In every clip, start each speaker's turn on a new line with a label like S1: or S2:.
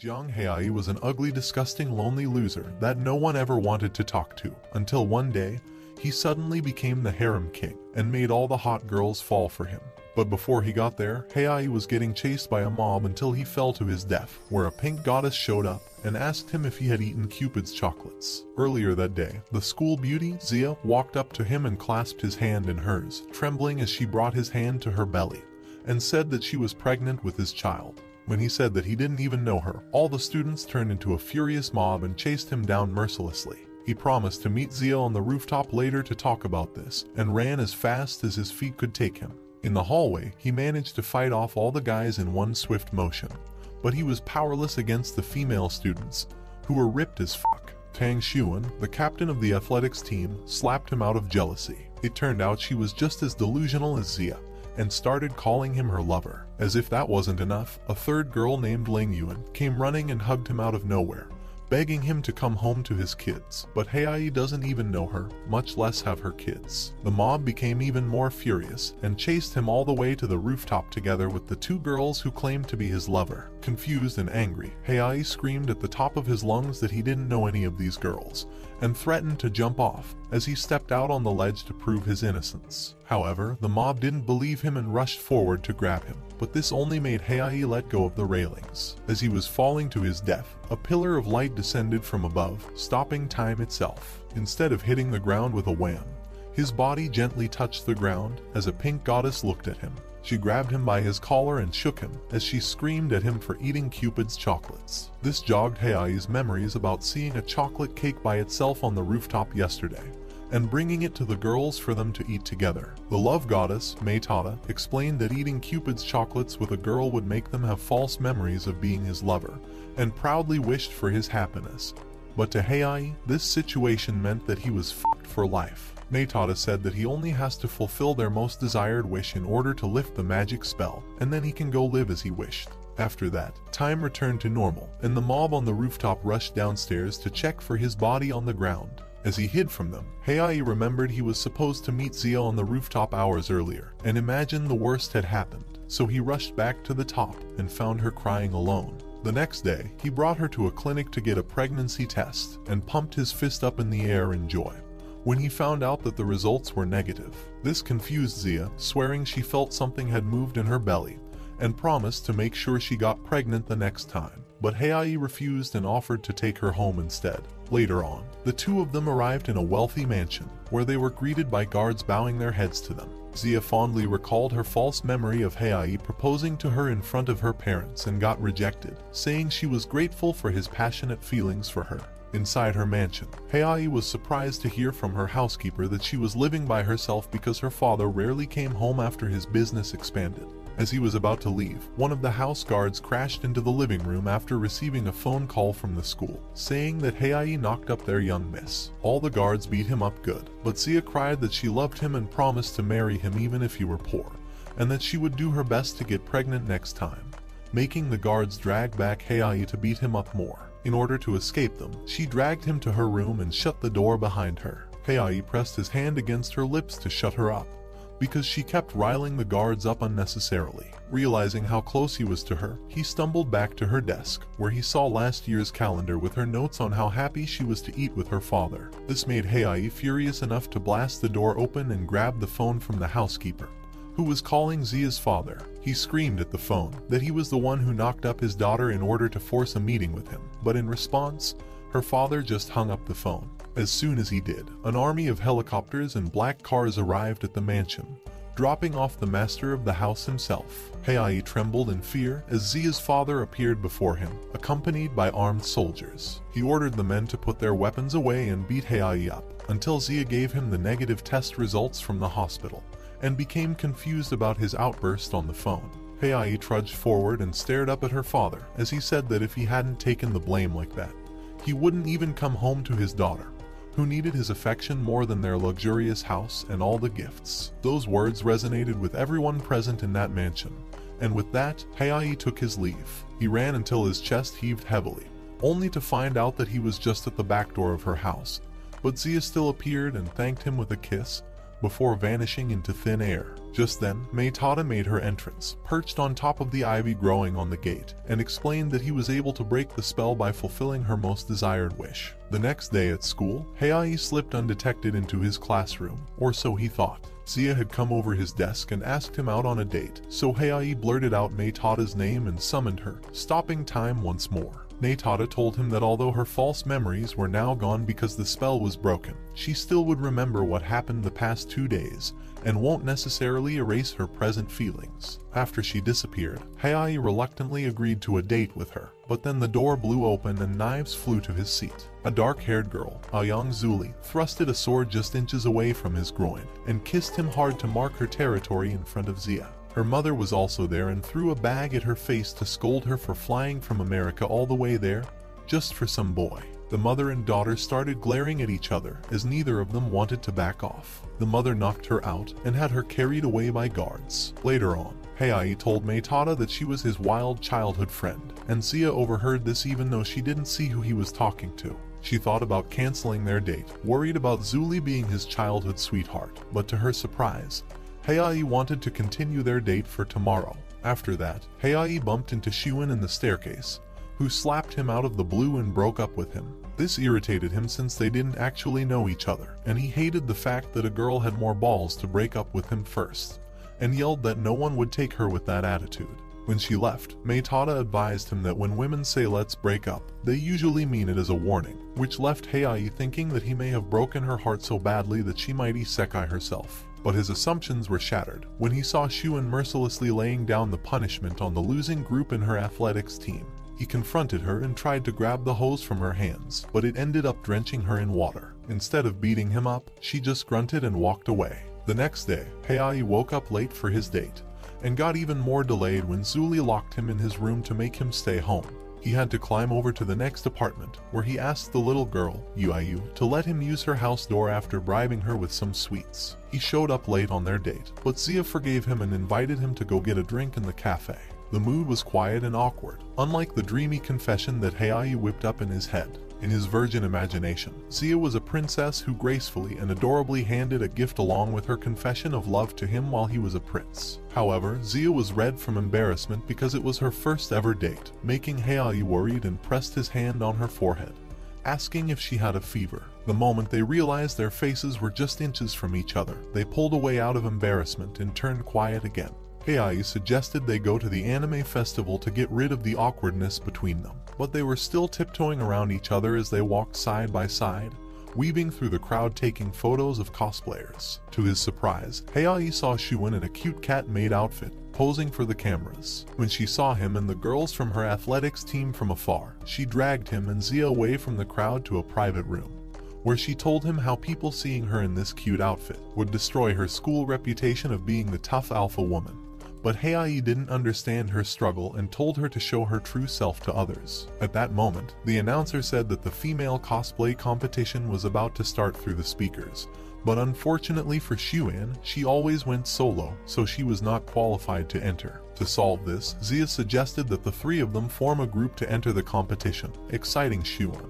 S1: Jiang Haoyi was an ugly, disgusting, lonely loser that no one ever wanted to talk to, until one day, he suddenly became the harem king and made all the hot girls fall for him. But before he got there, Haoyi was getting chased by a mob until he fell to his death, where a pink goddess showed up and asked him if he had eaten Cupid's chocolates. Earlier that day, the school beauty, Zia, walked up to him and clasped his hand in hers, trembling as she brought his hand to her belly, and said that she was pregnant with his child. When he said that he didn't even know her, all the students turned into a furious mob and chased him down mercilessly. He promised to meet Zia on the rooftop later to talk about this, and ran as fast as his feet could take him. In the hallway, he managed to fight off all the guys in one swift motion, but he was powerless against the female students, who were ripped as fuck. Tang Xuan, the captain of the athletics team, slapped him out of jealousy. It turned out she was just as delusional as Zia, and started calling him her lover. As if that wasn't enough, a third girl named Ling Yuan came running and hugged him out of nowhere, begging him to come home to his kids. But Haoyi doesn't even know her, much less have her kids. The mob became even more furious and chased him all the way to the rooftop together with the two girls who claimed to be his lover. Confused and angry, Haoyi screamed at the top of his lungs that he didn't know any of these girls, and threatened to jump off as he stepped out on the ledge to prove his innocence. However, the mob didn't believe him and rushed forward to grab him, but this only made Haoyi let go of the railings. As he was falling to his death, a pillar of light descended from above, stopping time itself. Instead of hitting the ground with a wham, his body gently touched the ground as a pink goddess looked at him. She grabbed him by his collar and shook him as she screamed at him for eating Cupid's chocolates. This jogged Haoyi's memories about seeing a chocolate cake by itself on the rooftop yesterday, and bringing it to the girls for them to eat together. The love goddess, Maytada, explained that eating Cupid's chocolates with a girl would make them have false memories of being his lover, and proudly wished for his happiness. But to Haoyi, this situation meant that he was fucked for life. Maytada said that he only has to fulfill their most desired wish in order to lift the magic spell, and then he can go live as he wished. After that, time returned to normal, and the mob on the rooftop rushed downstairs to check for his body on the ground. As he hid from them, Haoyi remembered he was supposed to meet Zia on the rooftop hours earlier, and imagined the worst had happened, so he rushed back to the top and found her crying alone. The next day, he brought her to a clinic to get a pregnancy test, and pumped his fist up in the air in joy when he found out that the results were negative. This confused Zia, swearing she felt something had moved in her belly, and promised to make sure she got pregnant the next time. But Haoyi refused and offered to take her home instead. Later on, the two of them arrived in a wealthy mansion, where they were greeted by guards bowing their heads to them. Zia fondly recalled her false memory of Haoyi proposing to her in front of her parents and got rejected, saying she was grateful for his passionate feelings for her. Inside her mansion, Haoyi was surprised to hear from her housekeeper that she was living by herself because her father rarely came home after his business expanded. As he was about to leave, one of the house guards crashed into the living room after receiving a phone call from the school, saying that Haoyi knocked up their young miss. All the guards beat him up good, but Zia cried that she loved him and promised to marry him even if he were poor, and that she would do her best to get pregnant next time, making the guards drag back Haoyi to beat him up more. In order to escape them, she dragged him to her room and shut the door behind her. Haoyi pressed his hand against her lips to shut her up, because she kept riling the guards up unnecessarily. Realizing how close he was to her, he stumbled back to her desk, where he saw last year's calendar with her notes on how happy she was to eat with her father. This made Haoyi furious enough to blast the door open and grab the phone from the housekeeper, who was calling Zia's father. He screamed at the phone that he was the one who knocked up his daughter in order to force a meeting with him, but in response, her father just hung up the phone. As soon as he did, an army of helicopters and black cars arrived at the mansion, dropping off the master of the house himself. Haoyi trembled in fear as Zia's father appeared before him, accompanied by armed soldiers. He ordered the men to put their weapons away and beat Haoyi up, until Zia gave him the negative test results from the hospital, and became confused about his outburst on the phone. Haoyi trudged forward and stared up at her father as he said that if he hadn't taken the blame like that, he wouldn't even come home to his daughter, who needed his affection more than their luxurious house and all the gifts. Those words resonated with everyone present in that mansion, and with that, Haoyi took his leave. He ran until his chest heaved heavily, only to find out that he was just at the back door of her house. But Zia still appeared and thanked him with a kiss, before vanishing into thin air. Just then, Meitada made her entrance, perched on top of the ivy growing on the gate, and explained that he was able to break the spell by fulfilling her most desired wish. The next day at school, Haoyi slipped undetected into his classroom, or so he thought. Zia had come over his desk and asked him out on a date, so Haoyi blurted out Meitada's name and summoned her, stopping time once more. Meitada told him that although her false memories were now gone because the spell was broken, she still would remember what happened the past 2 days, and won't necessarily erase her present feelings. After she disappeared, Haoyi reluctantly agreed to a date with her, but then the door blew open and knives flew to his seat. A dark-haired girl, Aoyang Zuli, thrusted a sword just inches away from his groin, and kissed him hard to mark her territory in front of Zia. Her mother was also there and threw a bag at her face to scold her for flying from America all the way there, just for some boy. The mother and daughter started glaring at each other as neither of them wanted to back off. The mother knocked her out and had her carried away by guards. Later on, Haoyi told Meitada that she was his wild childhood friend, and Zia overheard this even though she didn't see who he was talking to. She thought about canceling their date, worried about Zuli being his childhood sweetheart, but to her surprise, Haoyi wanted to continue their date for tomorrow. After that, Haoyi bumped into Shuin in the staircase, who slapped him out of the blue and broke up with him. This irritated him since they didn't actually know each other, and he hated the fact that a girl had more balls to break up with him first, and yelled that no one would take her with that attitude. When she left, Meitada advised him that when women say let's break up, they usually mean it as a warning, which left Haoyi thinking that he may have broken her heart so badly that she might isekai herself. But his assumptions were shattered when he saw Shuin mercilessly laying down the punishment on the losing group in her athletics team. He confronted her and tried to grab the hose from her hands, but it ended up drenching her in water. Instead of beating him up, she just grunted and walked away. The next day, Haoyi woke up late for his date, and got even more delayed when Zuli locked him in his room to make him stay home. He had to climb over to the next apartment, where he asked the little girl, Yuayu, to let him use her house door after bribing her with some sweets. He showed up late on their date, but Zia forgave him and invited him to go get a drink in the cafe. The mood was quiet and awkward, unlike the dreamy confession that Haoyi whipped up in his head. In his virgin imagination, Zia was a princess who gracefully and adorably handed a gift along with her confession of love to him while he was a prince. However, Zia was red from embarrassment because it was her first ever date, making Haoyi worried and pressed his hand on her forehead, asking if she had a fever. The moment they realized their faces were just inches from each other, they pulled away out of embarrassment and turned quiet again. Haoyi suggested they go to the anime festival to get rid of the awkwardness between them, but they were still tiptoeing around each other as they walked side by side, weaving through the crowd taking photos of cosplayers. To his surprise, Haoyi saw Shuin in a cute cat-made outfit, posing for the cameras. When she saw him and the girls from her athletics team from afar, she dragged him and Zia away from the crowd to a private room, where she told him how people seeing her in this cute outfit would destroy her school reputation of being the tough alpha woman. But Haoyi didn't understand her struggle and told her to show her true self to others. At that moment, the announcer said that the female cosplay competition was about to start through the speakers, but unfortunately for Shuin, she always went solo, so she was not qualified to enter. To solve this, Zia suggested that the three of them form a group to enter the competition, exciting Shuin,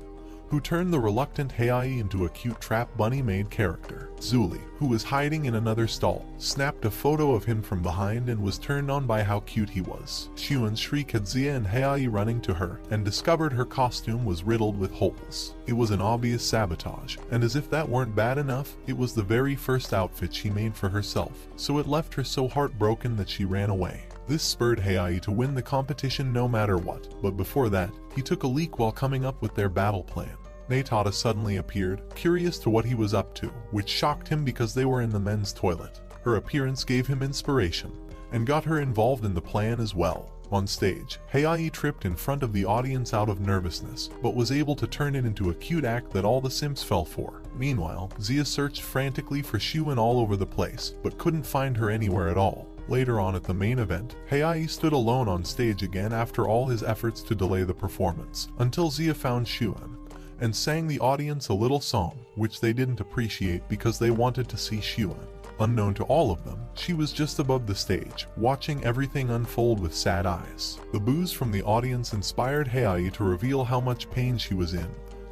S1: who turned the reluctant Haoyi into a cute trap bunny-made character. Zuli, who was hiding in another stall, snapped a photo of him from behind and was turned on by how cute he was. Shuin shrieked at Zia and Haoyi running to her, and discovered her costume was riddled with holes. It was an obvious sabotage, and as if that weren't bad enough, it was the very first outfit she made for herself, so it left her so heartbroken that she ran away. This spurred Haoyi to win the competition no matter what, but before that, he took a leak while coming up with their battle plan. Meitada suddenly appeared, curious to what he was up to, which shocked him because they were in the men's toilet. Her appearance gave him inspiration, and got her involved in the plan as well. On stage, Haoyi tripped in front of the audience out of nervousness, but was able to turn it into a cute act that all the simps fell for. Meanwhile, Zia searched frantically for Shuin all over the place, but couldn't find her anywhere at all. Later on at the main event, Haoyi stood alone on stage again after all his efforts to delay the performance, until Zia found Shuin, and sang the audience a little song, which they didn't appreciate because they wanted to see Shuin. Unknown to all of them, she was just above the stage, watching everything unfold with sad eyes. The boos from the audience inspired Haoyi to reveal how much pain she was in,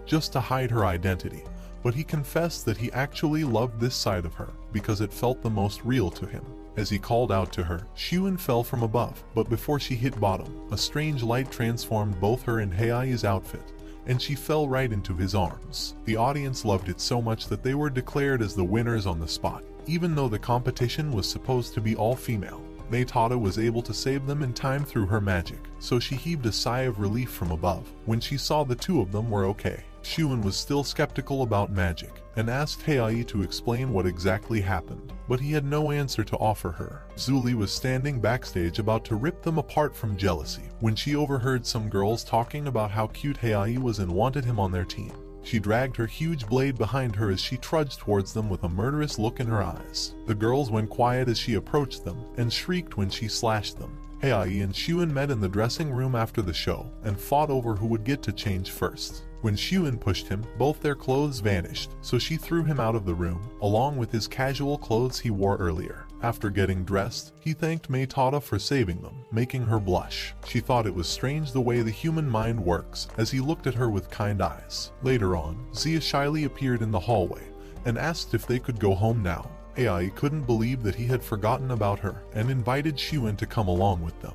S1: just to hide her identity, but he confessed that he actually loved this side of her, because it felt the most real to him. As he called out to her, Xiuan fell from above, but before she hit bottom, a strange light transformed both her and Haoyi's outfit, and she fell right into his arms. The audience loved it so much that they were declared as the winners on the spot. Even though the competition was supposed to be all female, Maytada was able to save them in time through her magic, so she heaved a sigh of relief from above when she saw the two of them were okay. Xiuan was still skeptical about magic and asked Haoyi to explain what exactly happened, but he had no answer to offer her. Zuli was standing backstage about to rip them apart from jealousy when she overheard some girls talking about how cute Haoyi was and wanted him on their team. She dragged her huge blade behind her as she trudged towards them with a murderous look in her eyes. The girls went quiet as she approached them and shrieked when she slashed them. Haoyi and Xiuan met in the dressing room after the show and fought over who would get to change first. When Xiuan pushed him, both their clothes vanished, so she threw him out of the room, along with his casual clothes he wore earlier. After getting dressed, he thanked Maytada for saving them, making her blush. She thought it was strange the way the human mind works, as he looked at her with kind eyes. Later on, Zia shyly appeared in the hallway and asked if they could go home now. Haoyi couldn't believe that he had forgotten about her and invited Xiuan to come along with them.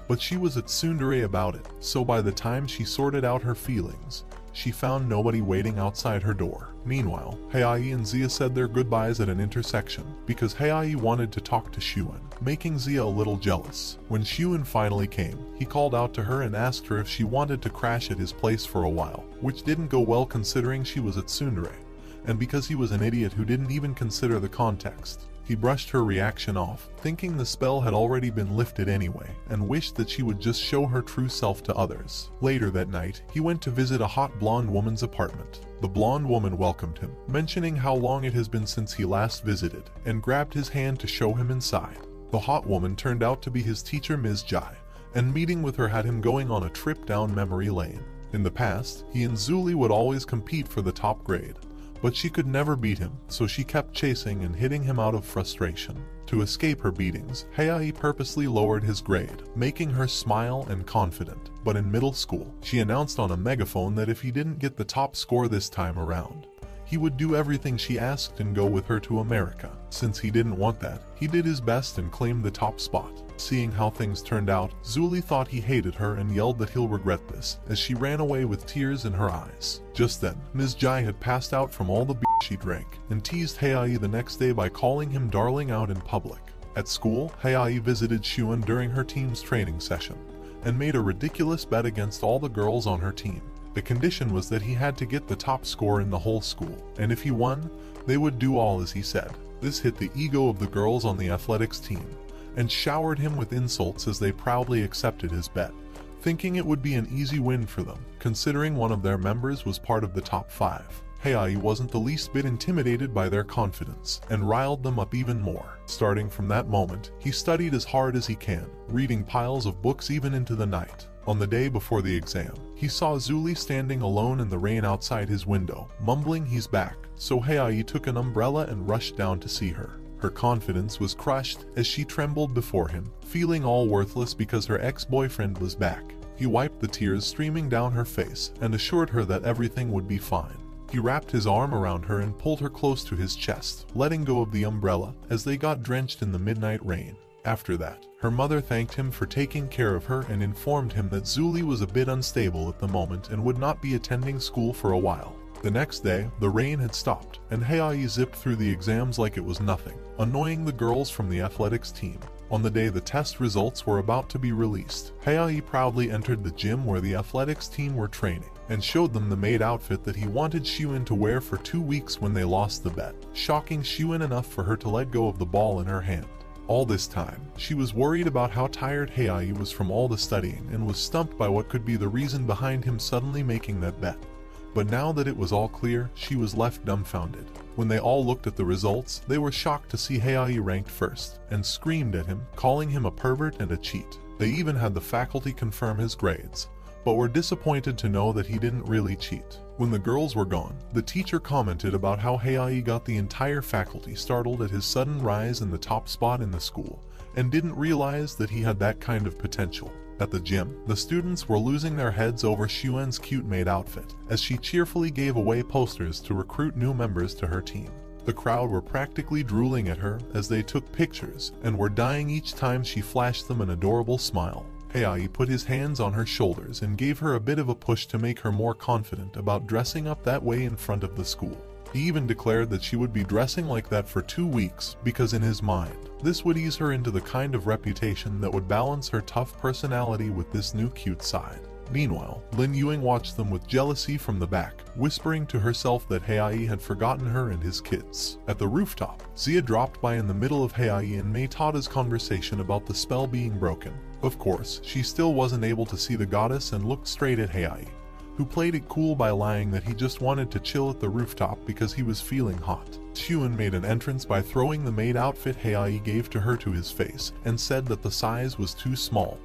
S1: But she was at tsundere about it, so by the time she sorted out her feelings, she found nobody waiting outside her door. Meanwhile, Haoyi and Zia said their goodbyes at an intersection because Haoyi wanted to talk to Xiuan, making Zia a little jealous. When Xiuan finally came, he called out to her and asked her if she wanted to crash at his place for a while, which didn't go well considering she was at tsundere, and because he was an idiot who didn't even consider the context. He brushed her reaction off, thinking the spell had already been lifted anyway, and wished that she would just show her true self to others. Later that night, he went to visit a hot blonde woman's apartment. The blonde woman welcomed him, mentioning how long it has been since he last visited, and grabbed his hand to show him inside. The hot woman turned out to be his teacher Ms. Jai, and meeting with her had him going on a trip down memory lane. In the past, he and Zuli would always compete for the top grade, but she could never beat him, so she kept chasing and hitting him out of frustration. To escape her beatings, Haoyi purposely lowered his grade, making her smile and confident. But in middle school, she announced on a megaphone that if he didn't get the top score this time around, he would do everything she asked and go with her to America. Since he didn't want that, he did his best and claimed the top spot. Seeing how things turned out, Zuli thought he hated her and yelled that he'll regret this, as she ran away with tears in her eyes. Just then, Ms. Jai had passed out from all the beer she drank, and teased Haoyi the next day by calling him darling out in public. At school, Haoyi visited Xiuan during her team's training session, and made a ridiculous bet against all the girls on her team. The condition was that he had to get the top score in the whole school, and if he won, they would do all as he said. This hit the ego of the girls on the athletics team, and showered him with insults as they proudly accepted his bet, thinking it would be an easy win for them, considering one of their members was part of the top 5. Haoyi wasn't the least bit intimidated by their confidence, and riled them up even more. Starting from that moment, he studied as hard as he can, reading piles of books even into the night. On the day before the exam, he saw Zuli standing alone in the rain outside his window, mumbling he's back, so Haoyi took an umbrella and rushed down to see her. Her confidence was crushed as she trembled before him, feeling all worthless because her ex-boyfriend was back. He wiped the tears streaming down her face and assured her that everything would be fine. He wrapped his arm around her and pulled her close to his chest, letting go of the umbrella as they got drenched in the midnight rain. After that, her mother thanked him for taking care of her and informed him that Zuli was a bit unstable at the moment and would not be attending school for a while. The next day, the rain had stopped, and Haoyi zipped through the exams like it was nothing, annoying the girls from the athletics team. On the day the test results were about to be released, Haoyi proudly entered the gym where the athletics team were training, and showed them the maid outfit that he wanted Xiuan to wear for 2 weeks when they lost the bet, shocking Xiuan enough for her to let go of the ball in her hand. All this time, she was worried about how tired Haoyi was from all the studying and was stumped by what could be the reason behind him suddenly making that bet. But now that it was all clear, she was left dumbfounded. When they all looked at the results, they were shocked to see Haoyi ranked first, and screamed at him, calling him a pervert and a cheat. They even had the faculty confirm his grades, but were disappointed to know that he didn't really cheat. When the girls were gone, the teacher commented about how Haoyi got the entire faculty startled at his sudden rise in the top spot in the school, and didn't realize that he had that kind of potential. At the gym, the students were losing their heads over Xiuan's cute maid outfit, as she cheerfully gave away posters to recruit new members to her team. The crowd were practically drooling at her as they took pictures and were dying each time she flashed them an adorable smile. Haoyi put his hands on her shoulders and gave her a bit of a push to make her more confident about dressing up that way in front of the school. He even declared that she would be dressing like that for 2 weeks because in his mind, this would ease her into the kind of reputation that would balance her tough personality with this new cute side. Meanwhile, Lin Yuing watched them with jealousy from the back, whispering to herself that Haoyi had forgotten her and his kids. At the rooftop, Xia dropped by in the middle of Haoyi and Mei Tada's conversation about the spell being broken. Of course, she still wasn't able to see the goddess and looked straight at Haoyi, who played it cool by lying that he just wanted to chill at the rooftop because he was feeling hot. Xiuan made an entrance by throwing the maid outfit Haoyi gave to her to his face and said that the size was too small,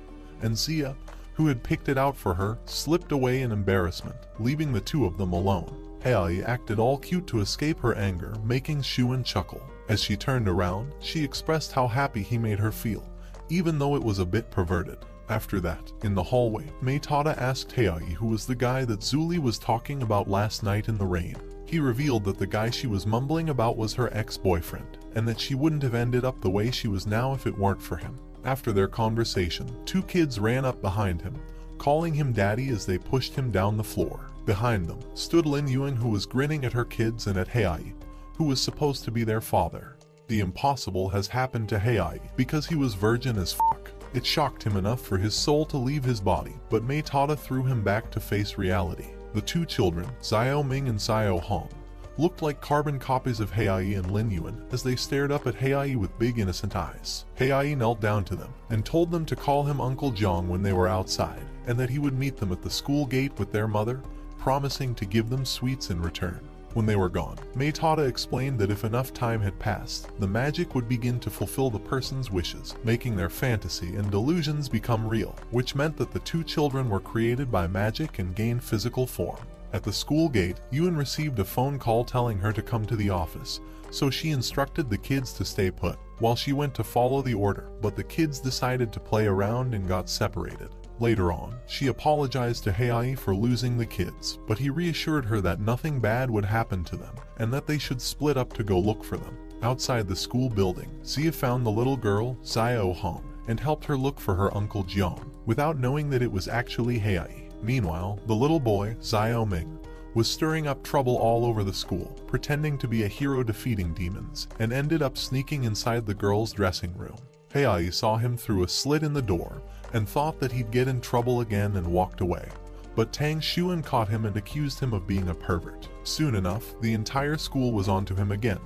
S1: and Xia, who had picked it out for her, slipped away in embarrassment, leaving the two of them alone. Haoyi acted all cute to escape her anger, making Xiuan chuckle. As she turned around, she expressed how happy he made her feel, even though it was a bit perverted. After that, in the hallway, Mei Tada asked Haoyi who was the guy that Zuli was talking about last night in the rain. He revealed that the guy she was mumbling about was her ex-boyfriend, and that she wouldn't have ended up the way she was now if it weren't for him. After their conversation, 2 kids ran up behind him, calling him daddy as they pushed him down the floor. Behind them stood Lin Yuing, who was grinning at her kids and at Haoyi, who was supposed to be their father. The impossible has happened to Haoyi because he was virgin as fuck. It shocked him enough for his soul to leave his body, but Mei Tada threw him back to face reality. The 2 children, Xiao Ming and Xiao Hong, looked like carbon copies of Haoyi and Lin Yuan as they stared up at Haoyi with big innocent eyes. Haoyi knelt down to them and told them to call him Uncle Jiang when they were outside, and that he would meet them at the school gate with their mother, promising to give them sweets in return. When they were gone, Mei Tada explained that if enough time had passed, the magic would begin to fulfill the person's wishes, making their fantasy and delusions become real, which meant that the 2 children were created by magic and gained physical form. At the school gate, Yuan received a phone call telling her to come to the office, so she instructed the kids to stay put, while she went to follow the order, but the kids decided to play around and got separated. Later on, she apologized to Haoyi for losing the kids, but he reassured her that nothing bad would happen to them, and that they should split up to go look for them. Outside the school building, Xia found the little girl, Xiao Hong, and helped her look for her Uncle Jiang, without knowing that it was actually Haoyi. Meanwhile, the little boy, Xiao Ming, was stirring up trouble all over the school, pretending to be a hero defeating demons, and ended up sneaking inside the girls' dressing room. Haoyi saw him through a slit in the door, and thought that he'd get in trouble again and walked away. But Tang Xuan caught him and accused him of being a pervert. Soon enough, the entire school was onto him again,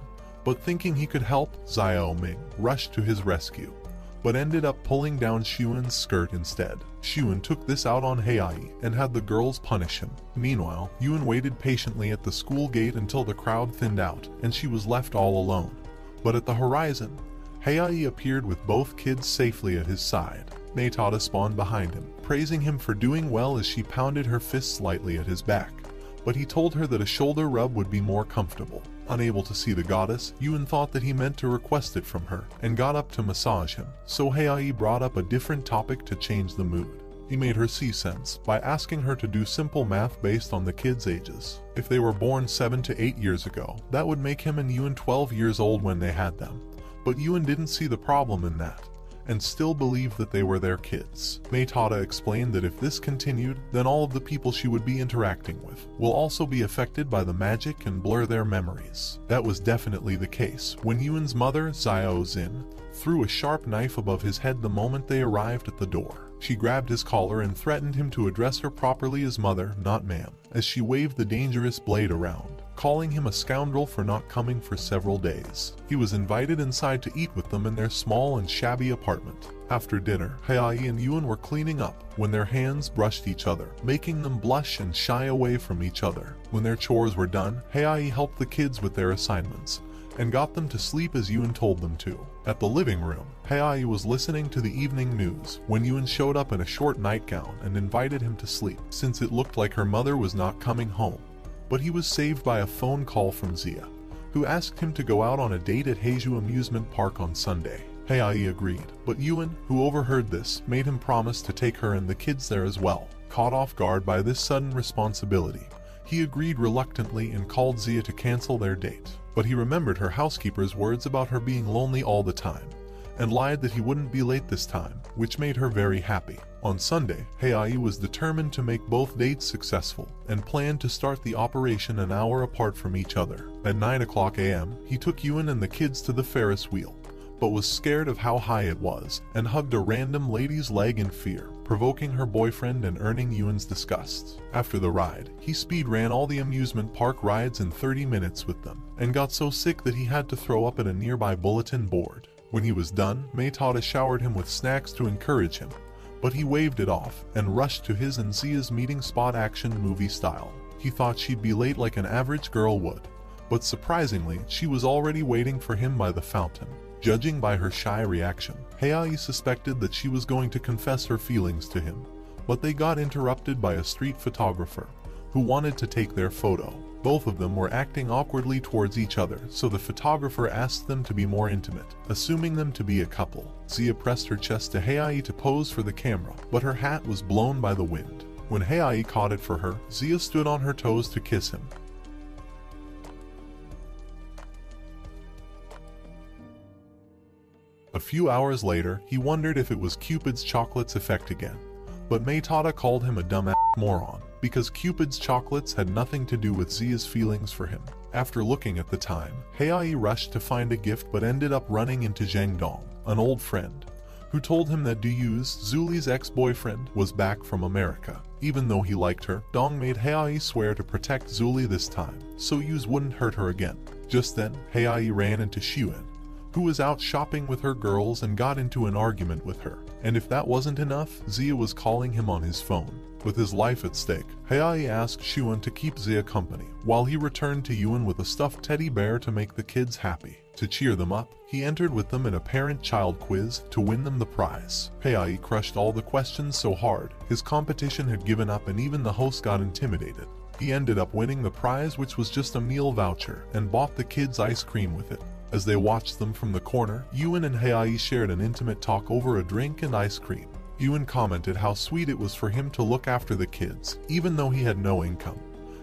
S1: but thinking he could help, Xiao Ming rushed to his rescue, but ended up pulling down Xuan's skirt instead. Xuan took this out on Haoyi and had the girls punish him. Meanwhile, Yuan waited patiently at the school gate until the crowd thinned out and she was left all alone. But at the horizon, Haoyi appeared with both kids safely at his side. Mei Tada spawned behind him, praising him for doing well as she pounded her fist slightly at his back, but he told her that a shoulder rub would be more comfortable. Unable to see the goddess, Yuan thought that he meant to request it from her, and got up to massage him, so Haoyi brought up a different topic to change the mood. He made her see sense by asking her to do simple math based on the kids' ages. If they were born 7 to 8 years ago, that would make him and Yuan 12 years old when they had them. But Yuan didn't see the problem in that, and still believed that they were their kids. Mei Tada explained that if this continued, then all of the people she would be interacting with will also be affected by the magic and blur their memories. That was definitely the case when Yuan's mother, Xiao Xin, threw a sharp knife above his head the moment they arrived at the door. She grabbed his collar and threatened him to address her properly as mother, not ma'am, as she waved the dangerous blade around, calling him a scoundrel for not coming for several days. He was invited inside to eat with them in their small and shabby apartment. After dinner, Haoyi and Yuan were cleaning up when their hands brushed each other, making them blush and shy away from each other. When their chores were done, Haoyi helped the kids with their assignments and got them to sleep as Yuan told them to. At the living room, Haoyi was listening to the evening news when Yuan showed up in a short nightgown and invited him to sleep, since it looked like her mother was not coming home. But he was saved by a phone call from Xia, who asked him to go out on a date at Heiju Amusement Park on Sunday. Haoyi agreed, but Yuan, who overheard this, made him promise to take her and the kids there as well. Caught off guard by this sudden responsibility, he agreed reluctantly and called Xia to cancel their date. But he remembered her housekeeper's words about her being lonely all the time, and lied that he wouldn't be late this time, which made her very happy. On Sunday, Haoyi was determined to make both dates successful, and planned to start the operation an hour apart from each other. At 9:00 a.m., he took Ewan and the kids to the Ferris wheel, but was scared of how high it was, and hugged a random lady's leg in fear, provoking her boyfriend and earning Ewan's disgust. After the ride, he speed ran all the amusement park rides in 30 minutes with them, and got so sick that he had to throw up at a nearby bulletin board. When he was done, Maytada showered him with snacks to encourage him, but he waved it off and rushed to his and Zia's meeting spot action movie style. He thought she'd be late like an average girl would, but surprisingly, she was already waiting for him by the fountain. Judging by her shy reaction, Haoyi suspected that she was going to confess her feelings to him, but they got interrupted by a street photographer who wanted to take their photo. Both of them were acting awkwardly towards each other, so the photographer asked them to be more intimate, assuming them to be a couple. Zia pressed her chest to Haoyi to pose for the camera, but her hat was blown by the wind. When Haoyi caught it for her, Zia stood on her toes to kiss him. A few hours later, he wondered if it was Cupid's Chocolates effect again, but Maytada called him a dumb moron, because Cupid's Chocolates had nothing to do with Zia's feelings for him. After looking at the time, Haoyi rushed to find a gift but ended up running into Zhang Dong, an old friend, who told him that Duyu's, Zuli's ex-boyfriend, was back from America. Even though he liked her, Dong made Haoyi swear to protect Zuli this time, so Yuz wouldn't hurt her again. Just then, Haoyi ran into Xuan, who was out shopping with her girls and got into an argument with her. And if that wasn't enough, Zia was calling him on his phone. With his life at stake, Haoyi asked Xuan to keep Zia company, while he returned to Yuan with a stuffed teddy bear to make the kids happy. To cheer them up, he entered with them in a parent-child quiz to win them the prize. Haoyi crushed all the questions so hard, his competition had given up and even the host got intimidated. He ended up winning the prize, which was just a meal voucher, and bought the kids ice cream with it. As they watched them from the corner, Yuan and Haoyi shared an intimate talk over a drink and ice cream. Yuan commented how sweet it was for him to look after the kids, even though he had no income,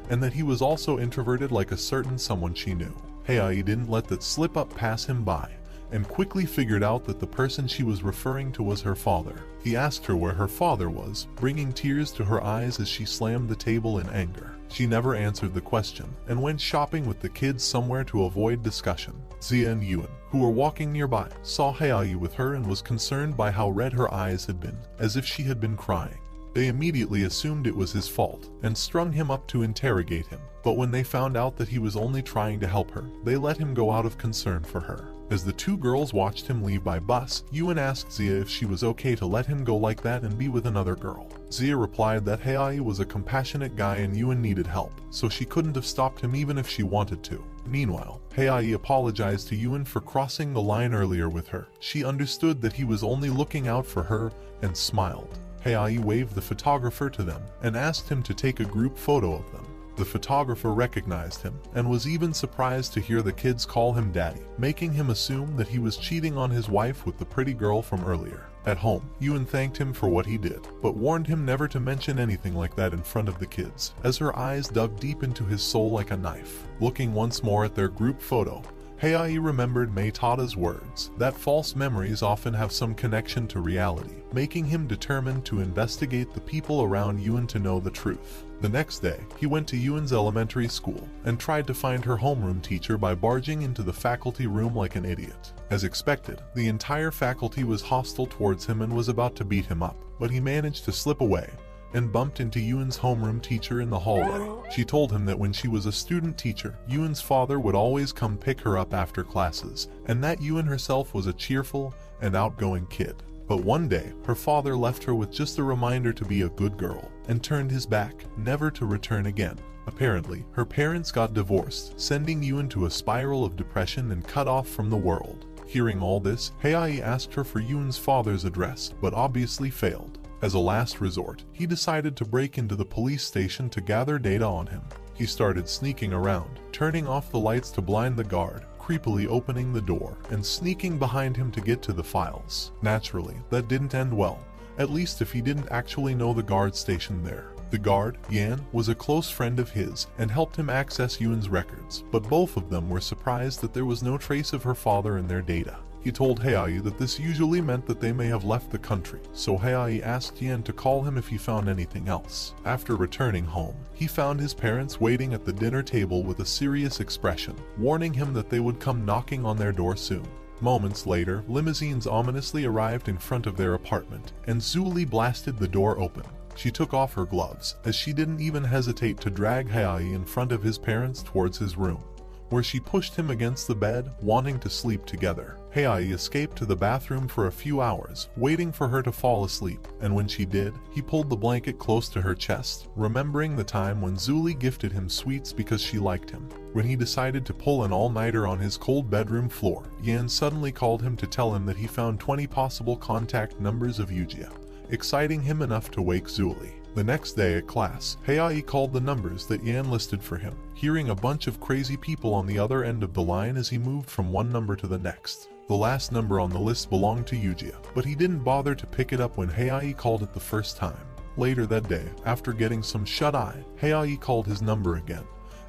S1: and that he was also introverted like a certain someone she knew. Haoyi didn't let that slip-up pass him by, and quickly figured out that the person she was referring to was her father. He asked her where her father was, bringing tears to her eyes as she slammed the table in anger. She never answered the question, and went shopping with the kids somewhere to avoid discussion. Zia and Yuan, who were walking nearby, saw Haoyi with her and was concerned by how red her eyes had been, as if she had been crying. They immediately assumed it was his fault, and strung him up to interrogate him. But when they found out that he was only trying to help her, they let him go out of concern for her. As the two girls watched him leave by bus, Yuan asked Zia if she was okay to let him go like that and be with another girl. Zia replied that Haoyi was a compassionate guy and Yuan needed help, so she couldn't have stopped him even if she wanted to. Meanwhile, Haoyi apologized to Yuan for crossing the line earlier with her. She understood that he was only looking out for her, and smiled. Haoyi waved the photographer to them, and asked him to take a group photo of them. The photographer recognized him, and was even surprised to hear the kids call him daddy, making him assume that he was cheating on his wife with the pretty girl from earlier. At home, Yuan thanked him for what he did, but warned him never to mention anything like that in front of the kids, as her eyes dug deep into his soul like a knife. Looking once more at their group photo, Haoyi remembered Maytada's words, that false memories often have some connection to reality, making him determined to investigate the people around Yuan to know the truth. The next day, he went to Yuan's elementary school, and tried to find her homeroom teacher by barging into the faculty room like an idiot. As expected, the entire faculty was hostile towards him and was about to beat him up, but he managed to slip away, and bumped into Yuan's homeroom teacher in the hallway. She told him that when she was a student teacher, Yuan's father would always come pick her up after classes, and that Yuan herself was a cheerful and outgoing kid. But one day, her father left her with just a reminder to be a good girl, and turned his back, never to return again. Apparently, her parents got divorced, sending Yuan to a spiral of depression and cut off from the world. Hearing all this, Haoyi asked her for Yuan's father's address, but obviously failed. As a last resort, he decided to break into the police station to gather data on him. He started sneaking around, turning off the lights to blind the guard, creepily opening the door, and sneaking behind him to get to the files. Naturally, that didn't end well, at least if he didn't actually know the guard stationed there. The guard, Yan, was a close friend of his and helped him access Yuan's records, but both of them were surprised that there was no trace of her father in their data. He told Haoyi that this usually meant that they may have left the country, so Haoyi asked Yan to call him if he found anything else. After returning home, he found his parents waiting at the dinner table with a serious expression, warning him that they would come knocking on their door soon. Moments later, limousines ominously arrived in front of their apartment, and Zuli blasted the door open. She took off her gloves, as she didn't even hesitate to drag Haoyi in front of his parents towards his room, where she pushed him against the bed, wanting to sleep together. Haoyi escaped to the bathroom for a few hours, waiting for her to fall asleep, and when she did, he pulled the blanket close to her chest, remembering the time when Zuli gifted him sweets because she liked him. When he decided to pull an all-nighter on his cold bedroom floor, Yan suddenly called him to tell him that he found 20 possible contact numbers of Yujia, exciting him enough to wake Zuli. The next day at class, Haoyi called the numbers that Yan listed for him, hearing a bunch of crazy people on the other end of the line as he moved from one number to the next. The last number on the list belonged to Yujia, but he didn't bother to pick it up when Haoyi called it the first time. Later that day, after getting some shut-eye, Haoyi called his number again,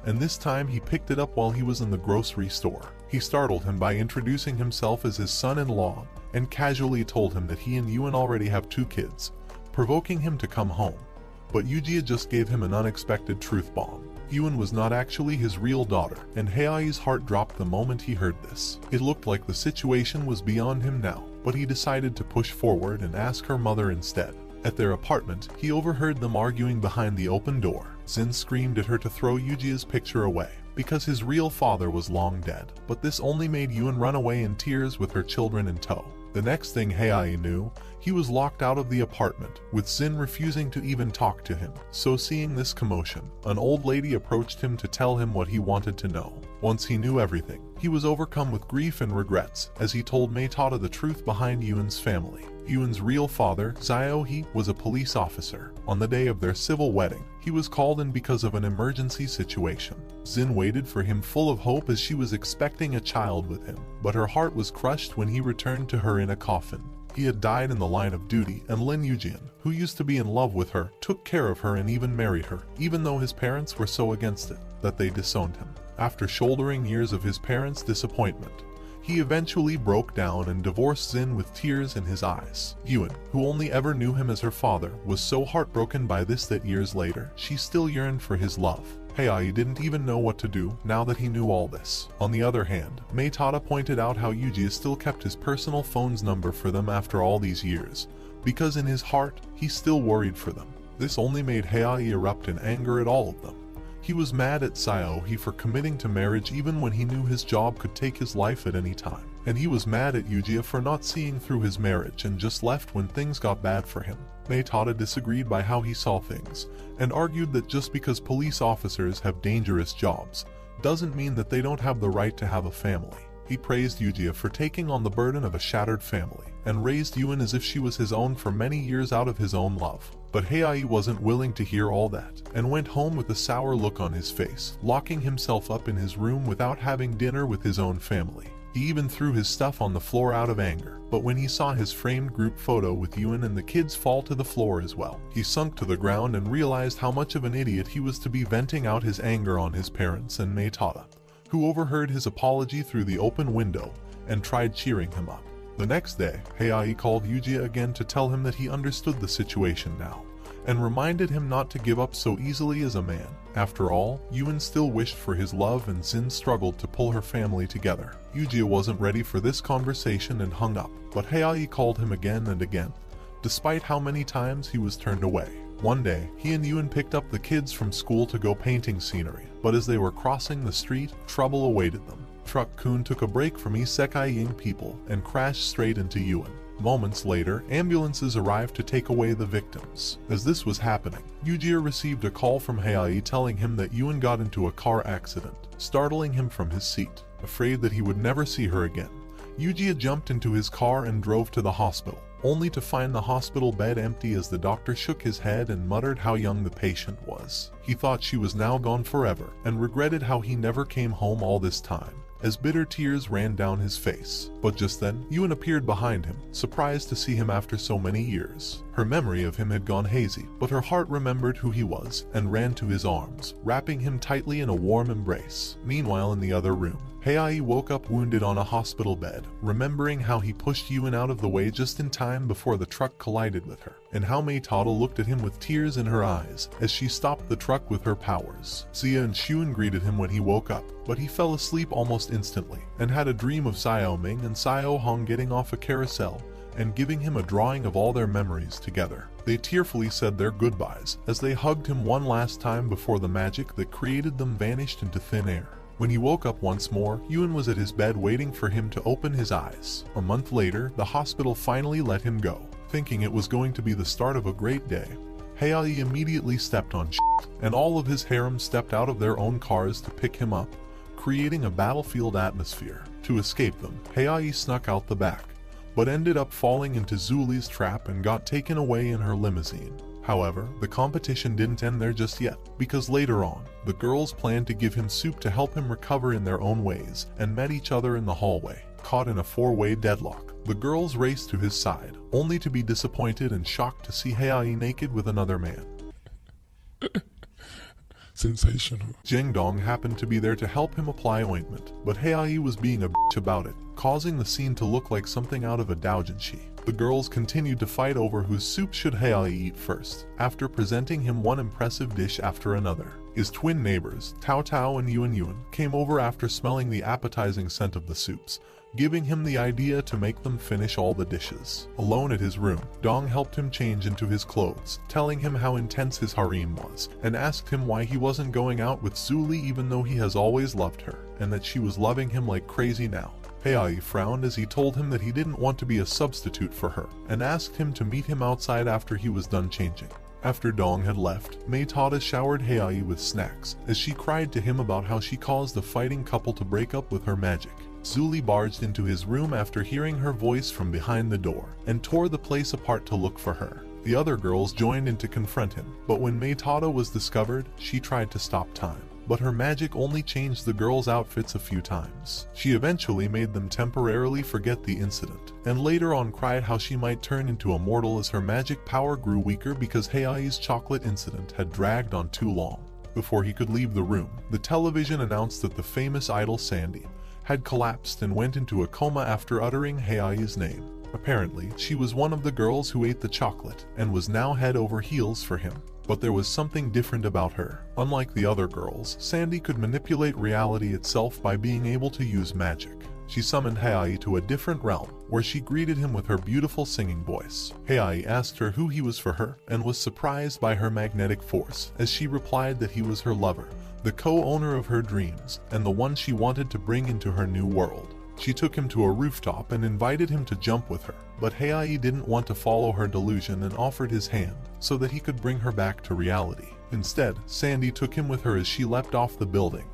S1: and this time he picked it up while he was in the grocery store. He startled him by introducing himself as his son-in-law and casually told him that he and Yuan already have 2 kids, provoking him to come home. But Yujia just gave him an unexpected truth bomb. Yuan was not actually his real daughter, and Haoyi's heart dropped the moment he heard this. It looked like the situation was beyond him now, but he decided to push forward and ask her mother instead. At their apartment, he overheard them arguing behind the open door. Zin screamed at her to throw Yujia's picture away, because his real father was long dead, but this only made Yuan run away in tears with her children in tow. The next thing Haoyi knew, he was locked out of the apartment, with Zin refusing to even talk to him. So seeing this commotion, an old lady approached him to tell him what he wanted to know. Once he knew everything, he was overcome with grief and regrets as he told Meitada the truth behind Yuan's family. Yuan's real father, Xiaohe, was a police officer. On the day of their civil wedding, he was called in because of an emergency situation. Zin waited for him full of hope as she was expecting a child with him, but her heart was crushed when he returned to her in a coffin. He had died in the line of duty, and Lin Yujian, who used to be in love with her, took care of her and even married her, even though his parents were so against it that they disowned him. After shouldering years of his parents' disappointment, he eventually broke down and divorced Zin with tears in his eyes. Yuan, who only ever knew him as her father, was so heartbroken by this that years later, she still yearned for his love. Haoyi didn't even know what to do now that he knew all this. On the other hand, Meitada pointed out how Yuji still kept his personal phone's number for them after all these years, because in his heart, he still worried for them. This only made Haoyi erupt in anger at all of them. He was mad at Xiaohe for committing to marriage even when he knew his job could take his life at any time. And he was mad at Yujia for not seeing through his marriage and just left when things got bad for him. Meitada disagreed by how he saw things, and argued that just because police officers have dangerous jobs, doesn't mean that they don't have the right to have a family. He praised Yujia for taking on the burden of a shattered family, and raised Yuan as if she was his own for many years out of his own love. But Haoyi wasn't willing to hear all that, and went home with a sour look on his face, locking himself up in his room without having dinner with his own family. He even threw his stuff on the floor out of anger, but when he saw his framed group photo with Yuan and the kids fall to the floor as well, he sunk to the ground and realized how much of an idiot he was to be venting out his anger on his parents and Meitada, who overheard his apology through the open window and tried cheering him up. The next day, Haoyi called Yujia again to tell him that he understood the situation now, and reminded him not to give up so easily as a man. After all, Yuan still wished for his love and Zin struggled to pull her family together. Yujia wasn't ready for this conversation and hung up, but Haoyi called him again and again, despite how many times he was turned away. One day, he and Yuan picked up the kids from school to go painting scenery, but as they were crossing the street, trouble awaited them. Truck Kun took a break from Isekai Ying people and crashed straight into Yuan. Moments later, ambulances arrived to take away the victims. As this was happening, Yujia received a call from Haoyi telling him that Yuan got into a car accident, startling him from his seat. Afraid that he would never see her again, Yujia jumped into his car and drove to the hospital, only to find the hospital bed empty as the doctor shook his head and muttered how young the patient was. He thought she was now gone forever, and regretted how he never came home all this time. as bitter tears ran down his face. But just then, Yuen appeared behind him, surprised to see him after so many years. Her memory of him had gone hazy, but her heart remembered who he was and ran to his arms, wrapping him tightly in a warm embrace. Meanwhile, in the other room, Haoyi woke up wounded on a hospital bed, remembering how he pushed Yuen out of the way just in time before the truck collided with her, and how Maytada looked at him with tears in her eyes as she stopped the truck with her powers. Xia and Xun greeted him when he woke up, but he fell asleep almost instantly, and had a dream of Xiao Ming and Xiao Hong getting off a carousel and giving him a drawing of all their memories together. They tearfully said their goodbyes as they hugged him one last time before the magic that created them vanished into thin air. When he woke up once more, Yuen was at his bed waiting for him to open his eyes. A month later, the hospital finally let him go. Thinking it was going to be the start of a great day, Haoyi immediately stepped on shit, and all of his harem stepped out of their own cars to pick him up, creating a battlefield atmosphere. To escape them, Haoyi snuck out the back, but ended up falling into Zuli's trap and got taken away in her limousine. However, the competition didn't end there just yet, because later on, the girls planned to give him soup to help him recover in their own ways, and met each other in the hallway. Caught in a four-way deadlock, the girls raced to his side, only to be disappointed and shocked to see Haoyi naked with another man.
S2: Sensational.
S1: Jing Dong happened to be there to help him apply ointment, but Haoyi was being a bitch about it, causing the scene to look like something out of a doujinshi. The girls continued to fight over whose soup should Haoyi eat first, after presenting him one impressive dish after another. His twin neighbors, Tao Tao and Yuen, came over after smelling the appetizing scent of the soups, giving him the idea to make them finish all the dishes. Alone at his room, Dong helped him change into his clothes, telling him how intense his harem was, and asked him why he wasn't going out with Zuli even though he has always loved her, and that she was loving him like crazy now. Haoyi frowned as he told him that he didn't want to be a substitute for her, and asked him to meet him outside after he was done changing. After Dong had left, Maytada showered Haoyi with snacks, as she cried to him about how she caused the fighting couple to break up with her magic. Zuli barged into his room after hearing her voice from behind the door, and tore the place apart to look for her. The other girls joined in to confront him, but when Maytada was discovered, she tried to stop time. But her magic only changed the girls' outfits a few times. She eventually made them temporarily forget the incident, and later on cried how she might turn into a mortal as her magic power grew weaker because Haoyi's chocolate incident had dragged on too long. Before he could leave the room, the television announced that the famous idol Sandy had collapsed and went into a coma after uttering Haoyi's name. Apparently, she was one of the girls who ate the chocolate and was now head over heels for him. But there was something different about her. Unlike the other girls, Sandy could manipulate reality itself by being able to use magic. She summoned Haoyi to a different realm, where she greeted him with her beautiful singing voice. Haoyi asked her who he was for her, and was surprised by her magnetic force, as she replied that he was her lover, the co-owner of her dreams, and the one she wanted to bring into her new world. She took him to a rooftop and invited him to jump with her, but Haoyi didn't want to follow her delusion and offered his hand so that he could bring her back to reality. Instead, Sandy took him with her as she leapt off the building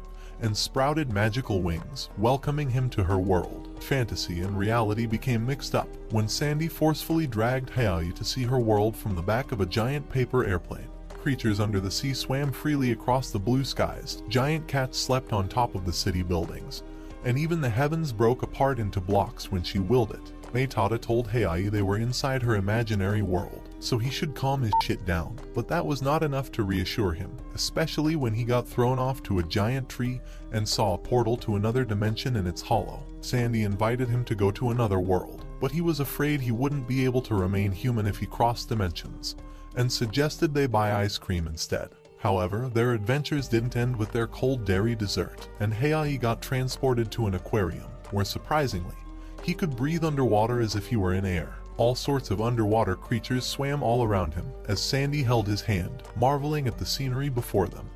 S1: and sprouted magical wings, welcoming him to her world. Fantasy and reality became mixed up when Sandy forcefully dragged Haoyi to see her world from the back of a giant paper airplane. Creatures under the sea swam freely across the blue skies, giant cats slept on top of the city buildings, and even the heavens broke apart into blocks when she willed it. Maytada told Haoyi they were inside her imaginary world, so he should calm his shit down, but that was not enough to reassure him, especially when he got thrown off to a giant tree and saw a portal to another dimension in its hollow. Sandy invited him to go to another world, but he was afraid he wouldn't be able to remain human if he crossed dimensions, and suggested they buy ice cream instead. However, their adventures didn't end with their cold dairy dessert, and Haoyi got transported to an aquarium, where surprisingly, he could breathe underwater as if he were in air. All sorts of underwater creatures swam all around him, as Sandy held his hand, marveling at the scenery before them.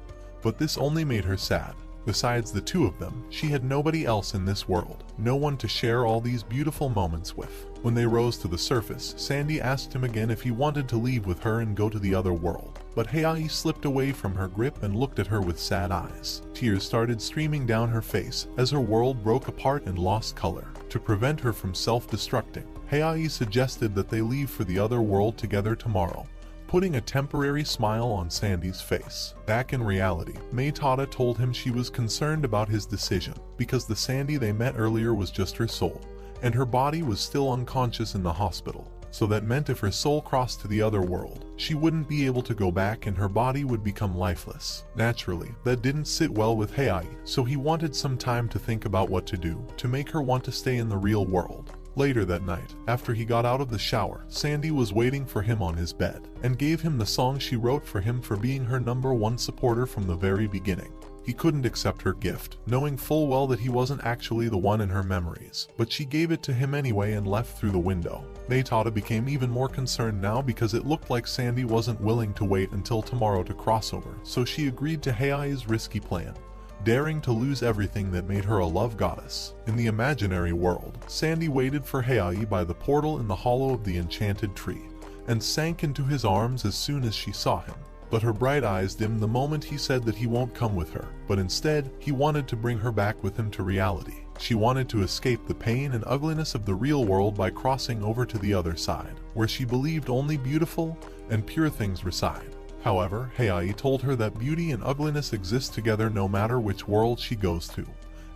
S1: But this only made her sad. Besides the two of them, she had nobody else in this world, no one to share all these beautiful moments with. When they rose to the surface, Sandy asked him again if he wanted to leave with her and go to the other world. But Haoyi slipped away from her grip and looked at her with sad eyes. Tears started streaming down her face as her world broke apart and lost color. To prevent her from self-destructing, Haoyi suggested that they leave for the other world together tomorrow, putting a temporary smile on Sandy's face. Back in reality, Maytada told him she was concerned about his decision because the Sandy they met earlier was just her soul, and her body was still unconscious in the hospital. So that meant if her soul crossed to the other world, she wouldn't be able to go back and her body would become lifeless. Naturally, that didn't sit well with Haoyi, so he wanted some time to think about what to do to make her want to stay in the real world. Later that night, after he got out of the shower, Sandy was waiting for him on his bed and gave him the song she wrote for him for being her #1 supporter from the very beginning. He couldn't accept her gift, knowing full well that he wasn't actually the one in her memories, but she gave it to him anyway and left through the window. Maytada became even more concerned now because it looked like Sandy wasn't willing to wait until tomorrow to cross over, so she agreed to Haoyi's risky plan, daring to lose everything that made her a love goddess. In the imaginary world, Sandy waited for Haoyi by the portal in the hollow of the enchanted tree, and sank into his arms as soon as she saw him. But her bright eyes dimmed the moment he said that he won't come with her, but instead, he wanted to bring her back with him to reality. She wanted to escape the pain and ugliness of the real world by crossing over to the other side, where she believed only beautiful and pure things reside. However, Haoyi told her that beauty and ugliness exist together no matter which world she goes to,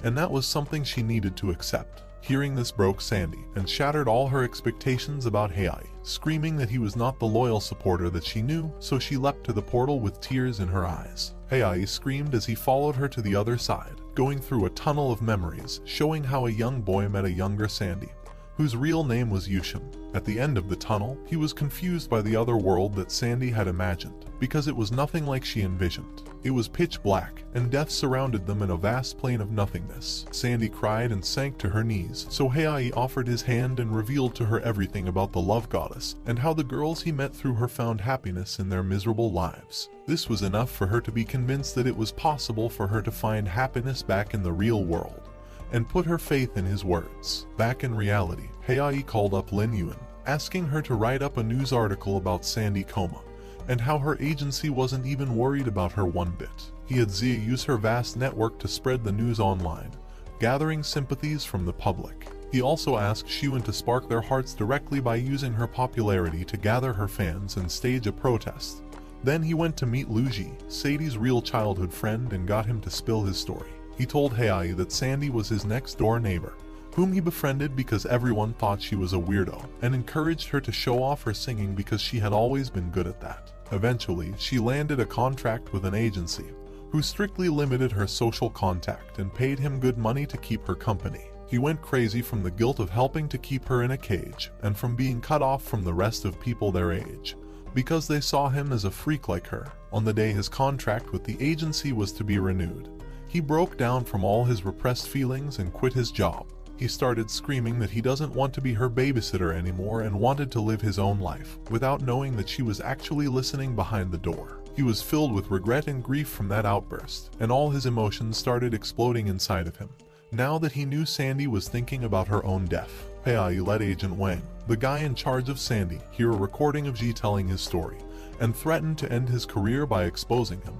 S1: and that was something she needed to accept. Hearing this broke Sandy and shattered all her expectations about Haoyi, screaming that he was not the loyal supporter that she knew, so she leapt to the portal with tears in her eyes. Haoyi screamed as he followed her to the other side, going through a tunnel of memories, showing how a young boy met a younger Sandy, whose real name was Yushim. At the end of the tunnel, he was confused by the other world that Sandy had imagined, because it was nothing like she envisioned. It was pitch black, and death surrounded them in a vast plain of nothingness. Sandy cried and sank to her knees, so Haoyi offered his hand and revealed to her everything about the love goddess, and how the girls he met through her found happiness in their miserable lives. This was enough for her to be convinced that it was possible for her to find happiness back in the real world, and put her faith in his words. Back in reality, Haoyi called up Lin Yuan, asking her to write up a news article about Sandy coma, and how her agency wasn't even worried about her one bit. He had Zia use her vast network to spread the news online, gathering sympathies from the public. He also asked Xiuan to spark their hearts directly by using her popularity to gather her fans and stage a protest. Then he went to meet Luji, Sadie's real childhood friend, and got him to spill his story. He told Haoyi that Sandy was his next-door neighbor, whom he befriended because everyone thought she was a weirdo, and encouraged her to show off her singing because she had always been good at that. Eventually, she landed a contract with an agency, who strictly limited her social contact and paid him good money to keep her company. He went crazy from the guilt of helping to keep her in a cage, and from being cut off from the rest of people their age, because they saw him as a freak like her. On the day his contract with the agency was to be renewed, he broke down from all his repressed feelings and quit his job. He started screaming that he doesn't want to be her babysitter anymore and wanted to live his own life, without knowing that she was actually listening behind the door. He was filled with regret and grief from that outburst, and all his emotions started exploding inside of him, now that he knew Sandy was thinking about her own death. Haoyi let Agent Wang, the guy in charge of Sandy, hear a recording of Ji telling his story, and threatened to end his career by exposing him.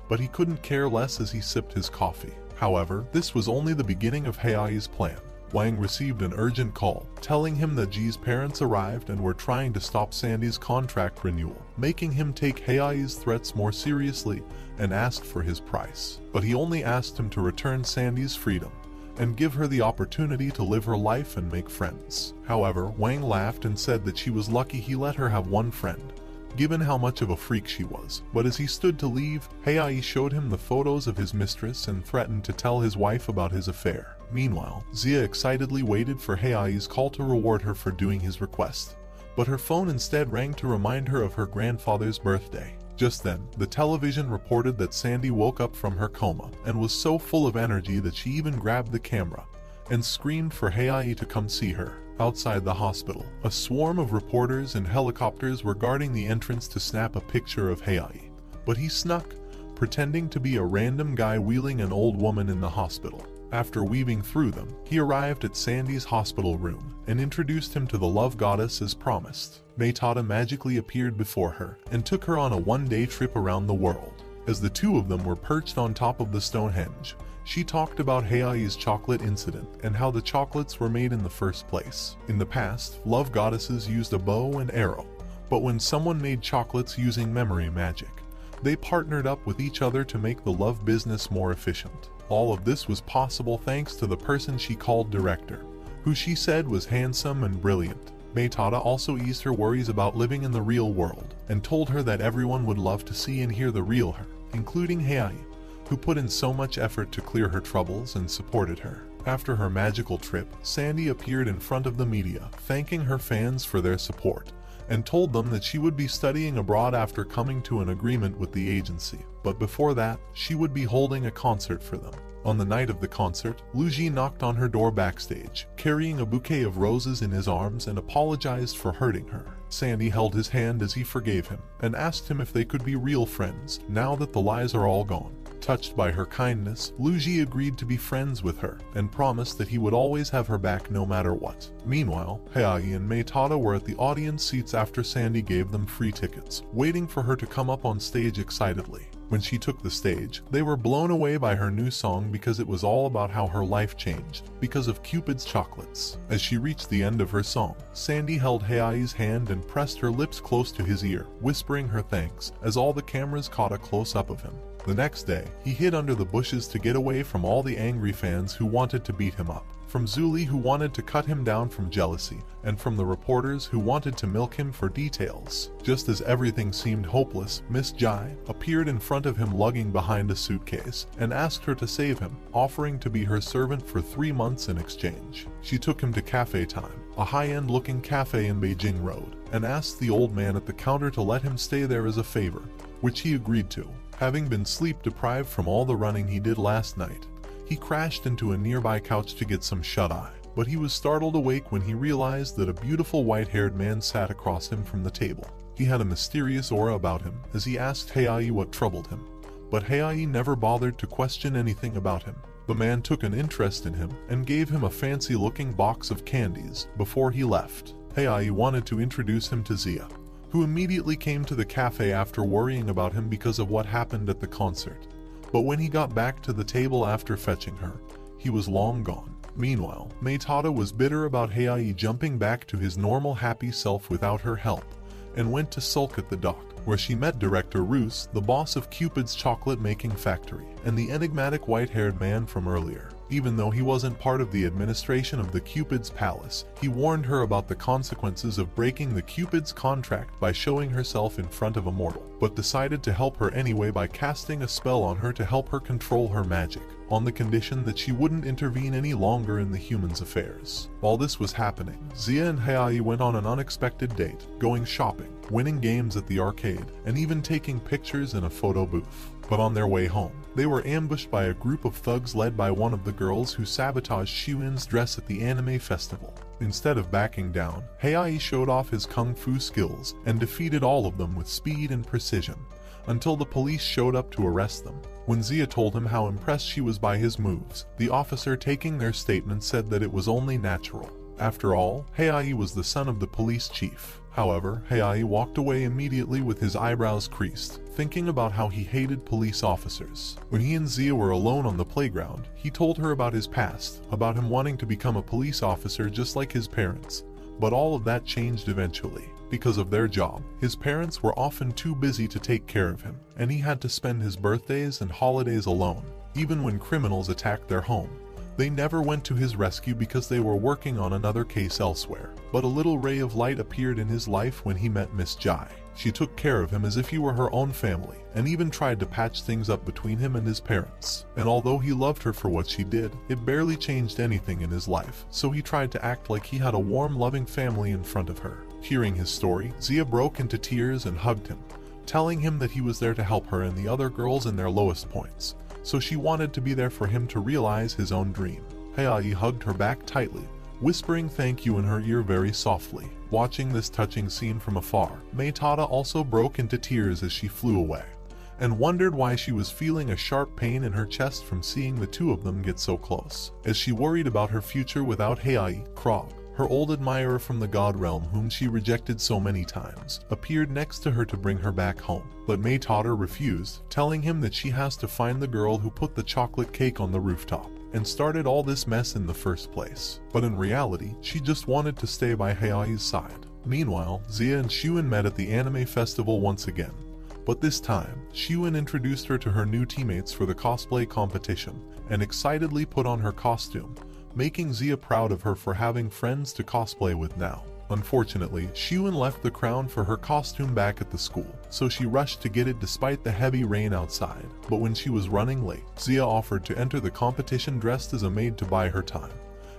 S1: But he couldn't care less as he sipped his coffee. However, this was only the beginning of Haoyi's plan. Wang received an urgent call, telling him that Ji's parents arrived and were trying to stop Sandy's contract renewal, making him take Haoyi's threats more seriously and asked for his price. But he only asked him to return Sandy's freedom and give her the opportunity to live her life and make friends. However, Wang laughed and said that she was lucky he let her have one friend, given how much of a freak she was. But as he stood to leave, Haoyi showed him the photos of his mistress and threatened to tell his wife about his affair. Meanwhile, Zia excitedly waited for Haoyi's call to reward her for doing his request, but her phone instead rang to remind her of her grandfather's birthday. Just then, the television reported that Sandy woke up from her coma and was so full of energy that she even grabbed the camera and screamed for Haoyi to come see her. Outside the hospital, a swarm of reporters and helicopters were guarding the entrance to snap a picture of Haoyi, but he snuck, pretending to be a random guy wheeling an old woman in the hospital. After weaving through them, he arrived at Sandy's hospital room and introduced him to the love goddess as promised. Maytada magically appeared before her and took her on a one-day trip around the world. As the two of them were perched on top of the Stonehenge, she talked about Haoyi's chocolate incident and how the chocolates were made in the first place. In the past, love goddesses used a bow and arrow, But when someone made chocolates using memory magic, they partnered up with each other to make the love business more efficient. All of this was possible thanks to the person she called director, who she said was handsome and brilliant. Meitada also eased her worries about living in the real world and told her that everyone would love to see and hear the real her, including Haoyi, who put in so much effort to clear her troubles and supported her. After her magical trip, Sandy appeared in front of the media, thanking her fans for their support, and told them that she would be studying abroad after coming to an agreement with the agency. But before that, she would be holding a concert for them. On the night of the concert, Luigi knocked on her door backstage, carrying a bouquet of roses in his arms, and apologized for hurting her. Sandy held his hand as he forgave him, and asked him if they could be real friends, now that the lies are all gone. Touched by her kindness, Luigi agreed to be friends with her, and promised that he would always have her back no matter what. Meanwhile, Haoyi and Meitada were at the audience seats after Sandy gave them free tickets, waiting for her to come up on stage excitedly. When she took the stage, they were blown away by her new song because it was all about how her life changed because of Cupid's chocolates. As she reached the end of her song, Sandy held Haoyi's hand and pressed her lips close to his ear, whispering her thanks as all the cameras caught a close-up of him. The next day, he hid under the bushes to get away from all the angry fans who wanted to beat him up, from Zuli who wanted to cut him down from jealousy, and from the reporters who wanted to milk him for details. Just as everything seemed hopeless, Miss Jai appeared in front of him lugging behind a suitcase and asked her to save him, offering to be her servant for 3 months in exchange. She took him to Cafe Time, a high-end looking cafe in Beijing Road, and asked the old man at the counter to let him stay there as a favor, which he agreed to. Having been sleep-deprived from all the running he did last night, he crashed into a nearby couch to get some shut-eye, but he was startled awake when he realized that a beautiful white-haired man sat across him from the table. He had a mysterious aura about him as he asked Haoyi what troubled him, but Haoyi never bothered to question anything about him. The man took an interest in him and gave him a fancy-looking box of candies before he left. Haoyi wanted to introduce him to Zia, who immediately came to the cafe after worrying about him because of what happened at the concert. But when he got back to the table after fetching her, he was long gone. Meanwhile, Meitada was bitter about Haoyi jumping back to his normal happy self without her help, and went to sulk at the dock, where she met Director Roos, the boss of Cupid's chocolate-making factory, and the enigmatic white-haired man from earlier. Even though he wasn't part of the administration of the Cupid's palace, he warned her about the consequences of breaking the Cupid's contract by showing herself in front of a mortal, but decided to help her anyway by casting a spell on her to help her control her magic, on the condition that she wouldn't intervene any longer in the humans' affairs. While this was happening, Zia and Haoyi went on an unexpected date, going shopping, winning games at the arcade, and even taking pictures in a photo booth. But on their way home, they were ambushed by a group of thugs led by one of the girls who sabotaged Xiuyin's dress at the anime festival. Instead of backing down, Haoyi showed off his kung fu skills and defeated all of them with speed and precision, until the police showed up to arrest them. When Zia told him how impressed she was by his moves, the officer taking their statement said that it was only natural. After all, Haoyi was the son of the police chief. However, Haoyi walked away immediately with his eyebrows creased, thinking about how he hated police officers. When he and Zia were alone on the playground, he told her about his past, about him wanting to become a police officer just like his parents. But all of that changed eventually. Because of their job, his parents were often too busy to take care of him, and he had to spend his birthdays and holidays alone. Even when criminals attacked their home, they never went to his rescue because they were working on another case elsewhere. But a little ray of light appeared in his life when he met Miss Jai. She took care of him as if he were her own family, and even tried to patch things up between him and his parents. And although he loved her for what she did, it barely changed anything in his life, so he tried to act like he had a warm, loving family in front of her. Hearing his story, Zia broke into tears and hugged him, telling him that he was there to help her and the other girls in their lowest points. So she wanted to be there for him to realize his own dream. Haoyi hugged her back tightly, whispering thank you in her ear very softly. Watching this touching scene from afar, Meitada also broke into tears as she flew away, and wondered why she was feeling a sharp pain in her chest from seeing the two of them get so close. As she worried about her future without Haoyi, Krog, her old admirer from the God Realm whom she rejected so many times, appeared next to her to bring her back home. But Meitada refused, telling him that she has to find the girl who put the chocolate cake on the rooftop and started all this mess in the first place. But in reality, she just wanted to stay by Haoyi's side. Meanwhile, Zia and Xiwen met at the anime festival once again. But this time, Xiwen introduced her to her new teammates for the cosplay competition and excitedly put on her costume, making Zia proud of her for having friends to cosplay with now. Unfortunately, Xiwen left the crown for her costume back at the school, so she rushed to get it despite the heavy rain outside. But when she was running late, Zia offered to enter the competition dressed as a maid to buy her time,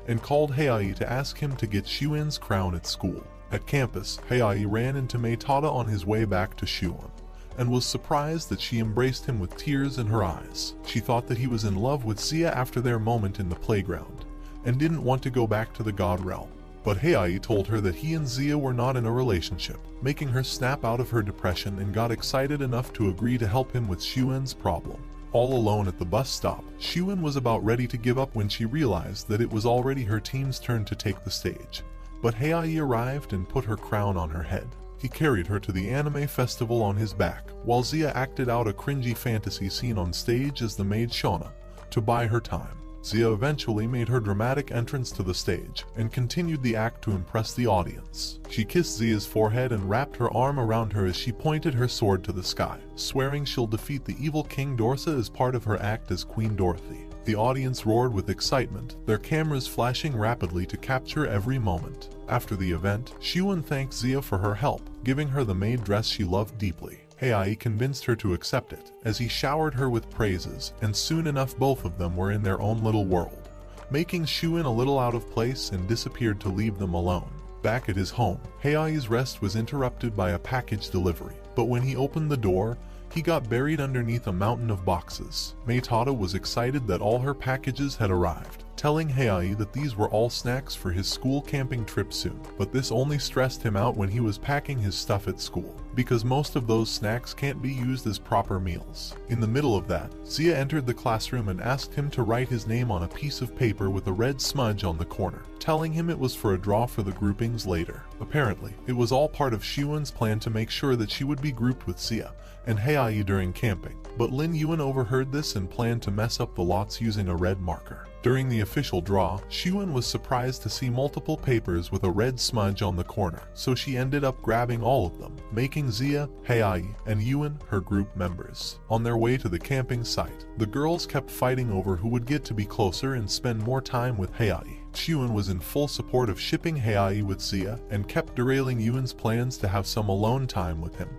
S1: and called Haoyi to ask him to get Xiwen's crown at school. At campus, Haoyi ran into Meitada on his way back to Xiwen, and was surprised that she embraced him with tears in her eyes. She thought that he was in love with Zia after their moment in the playground, and didn't want to go back to the God Realm. But Haoyi told her that he and Zia were not in a relationship, making her snap out of her depression and got excited enough to agree to help him with Xiwen's problem. All alone at the bus stop, Xiwen was about ready to give up when she realized that it was already her team's turn to take the stage. But Haoyi arrived and put her crown on her head. He carried her to the anime festival on his back, while Zia acted out a cringy fantasy scene on stage as the maid Shauna, to buy her time. Zia eventually made her dramatic entrance to the stage and continued the act to impress the audience. She kissed Zia's forehead and wrapped her arm around her as she pointed her sword to the sky, swearing she'll defeat the evil King Dorsa as part of her act as Queen Dorothy. The audience roared with excitement, their cameras flashing rapidly to capture every moment. After the event, Xiwen thanked Zia for her help, giving her the maid dress she loved deeply. Haoyi convinced her to accept it, as he showered her with praises, and soon enough both of them were in their own little world, making Xiwen a little out of place and disappeared to leave them alone. Back at his home, Haoyi's rest was interrupted by a package delivery, but when he opened the door, he got buried underneath a mountain of boxes. Meitada was excited that all her packages had arrived, telling Haoyi that these were all snacks for his school camping trip soon. But this only stressed him out when he was packing his stuff at school, because most of those snacks can't be used as proper meals. In the middle of that, Zia entered the classroom and asked him to write his name on a piece of paper with a red smudge on the corner, telling him it was for a draw for the groupings later. Apparently, it was all part of Xiwen's plan to make sure that she would be grouped with Zia and Haoyi during camping, but Lin Yuan overheard this and planned to mess up the lots using a red marker. During the official draw, Xiwen was surprised to see multiple papers with a red smudge on the corner, so she ended up grabbing all of them, making Zia, Haoyi, and Yuan her group members. On their way to the camping site, the girls kept fighting over who would get to be closer and spend more time with Haoyi. Xiwen was in full support of shipping Haoyi with Zia and kept derailing Yuan's plans to have some alone time with him,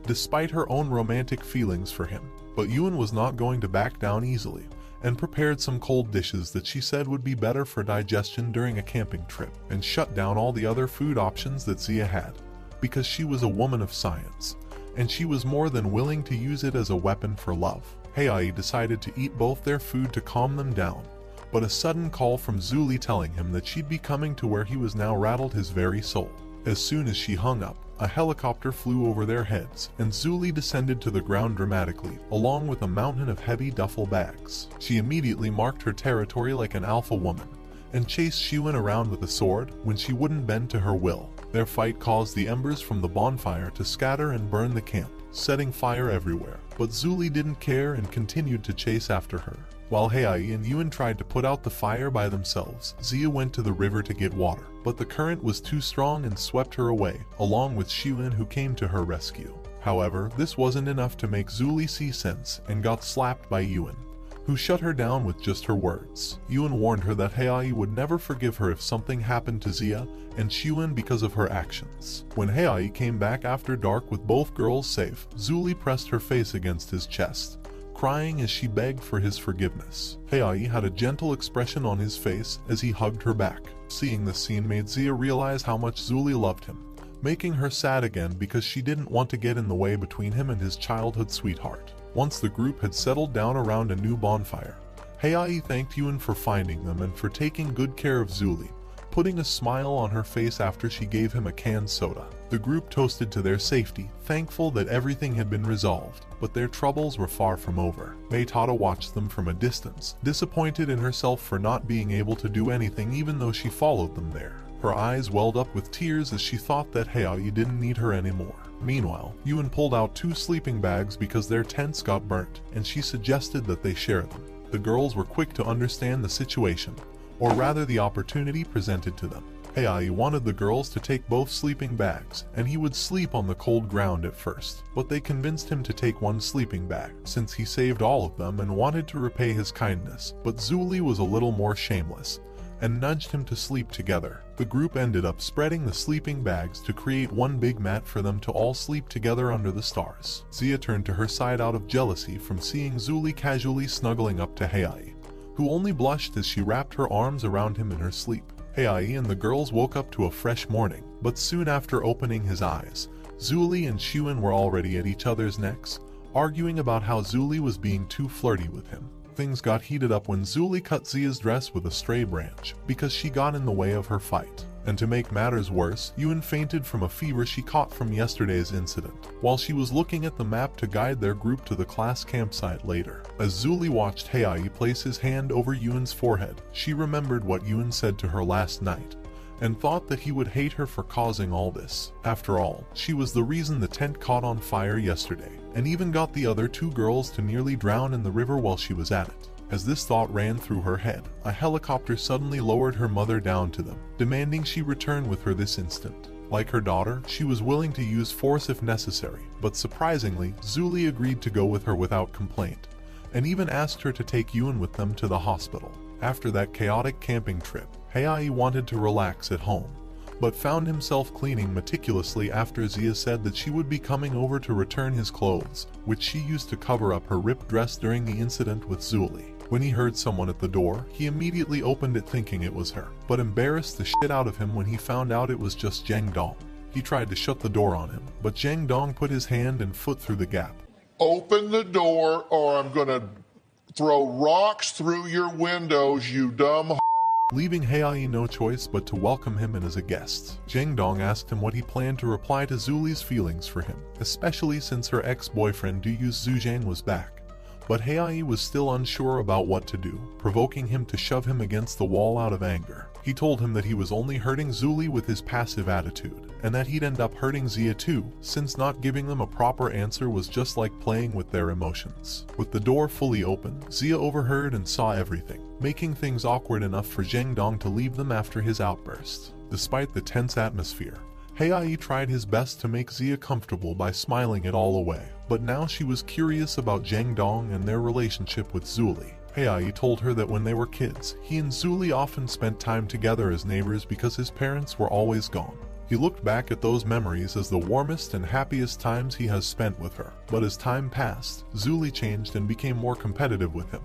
S1: despite her own romantic feelings for him. But Yuan was not going to back down easily, and prepared some cold dishes that she said would be better for digestion during a camping trip, and shut down all the other food options that Zia had, because she was a woman of science, and she was more than willing to use it as a weapon for love. Haoyi decided to eat both their food to calm them down, but a sudden call from Zuli telling him that she'd be coming to where he was now rattled his very soul. As soon as she hung up, a helicopter flew over their heads, and Zuli descended to the ground dramatically, along with a mountain of heavy duffel bags. She immediately marked her territory like an alpha woman, and chased Xiwen around with a sword when she wouldn't bend to her will. Their fight caused the embers from the bonfire to scatter and burn the camp, setting fire everywhere. But Zuli didn't care and continued to chase after her. While Haoyi and Yuan tried to put out the fire by themselves, Zia went to the river to get water, but the current was too strong and swept her away, along with Xiwen, who came to her rescue. However, this wasn't enough to make Zuli see sense and got slapped by Yuan, who shut her down with just her words. Yuan warned her that Haoyi would never forgive her if something happened to Zia and Xiwen because of her actions. When Haoyi came back after dark with both girls safe, Zuli pressed her face against his chest, crying as she begged for his forgiveness. Haoyi had a gentle expression on his face as he hugged her back. Seeing this scene made Zia realize how much Zuli loved him, making her sad again because she didn't want to get in the way between him and his childhood sweetheart. Once the group had settled down around a new bonfire, Haoyi thanked Yuan for finding them and for taking good care of Zuli, putting a smile on her face after she gave him a canned soda. The group toasted to their safety, thankful that everything had been resolved, but their troubles were far from over. Meitada watched them from a distance, disappointed in herself for not being able to do anything even though she followed them there. Her eyes welled up with tears as she thought that Haoyi didn't need her anymore. Meanwhile, Yuan pulled out 2 sleeping bags because their tents got burnt, and she suggested that they share them. The girls were quick to understand the situation, or rather the opportunity presented to them, Haoyi wanted the girls to take both sleeping bags, and he would sleep on the cold ground at first, but they convinced him to take one sleeping bag, since he saved all of them and wanted to repay his kindness. But Zuli was a little more shameless, and nudged him to sleep together. The group ended up spreading the sleeping bags to create one big mat for them to all sleep together under the stars. Zia turned to her side out of jealousy from seeing Zuli casually snuggling up to Haoyi, who only blushed as she wrapped her arms around him in her sleep. Haoyi and the girls woke up to a fresh morning, but soon after opening his eyes, Zuli and Shuin were already at each other's necks, arguing about how Zuli was being too flirty with him. Things got heated up when Zuli cut Zia's dress with a stray branch because she got in the way of her fight. And to make matters worse, Yuan fainted from a fever she caught from yesterday's incident, while she was looking at the map to guide their group to the class campsite later. As Zuli watched Haoyi place his hand over Yuan's forehead, she remembered what Yuan said to her last night, and thought that he would hate her for causing all this. After all, she was the reason the tent caught on fire yesterday, and even got the other two girls to nearly drown in the river while she was at it. As this thought ran through her head, a helicopter suddenly lowered her mother down to them, demanding she return with her this instant. Like her daughter, she was willing to use force if necessary, but surprisingly, Zuli agreed to go with her without complaint, and even asked her to take Yuan with them to the hospital. After that chaotic camping trip, Haoyi wanted to relax at home, but found himself cleaning meticulously after Zia said that she would be coming over to return his clothes, which she used to cover up her ripped dress during the incident with Zuli. When he heard someone at the door, he immediately opened it thinking it was her, but embarrassed the shit out of him when he found out it was just Zheng Dong. He tried to shut the door on him, but Zheng Dong put his hand and foot through the gap.
S2: Open the door or I'm gonna throw rocks through your windows, you dumb
S1: Leaving Haoyi no choice but to welcome him in as a guest. Zheng Dong asked him what he planned to reply to Zuli's feelings for him, especially since her ex-boyfriend Du Zhuzhang was back. But Haoyi was still unsure about what to do, provoking him to shove him against the wall out of anger. He told him that he was only hurting Zuli with his passive attitude, and that he'd end up hurting Zia too, since not giving them a proper answer was just like playing with their emotions. With the door fully open, Zia overheard and saw everything, making things awkward enough for Zheng Dong to leave them after his outburst. Despite the tense atmosphere, Haoyi tried his best to make Zia comfortable by smiling it all away, but now she was curious about Zheng Dong and their relationship with Zuli. Haoyi told her that when they were kids, he and Zuli often spent time together as neighbors because his parents were always gone. He looked back at those memories as the warmest and happiest times he has spent with her, but as time passed, Zuli changed and became more competitive with him,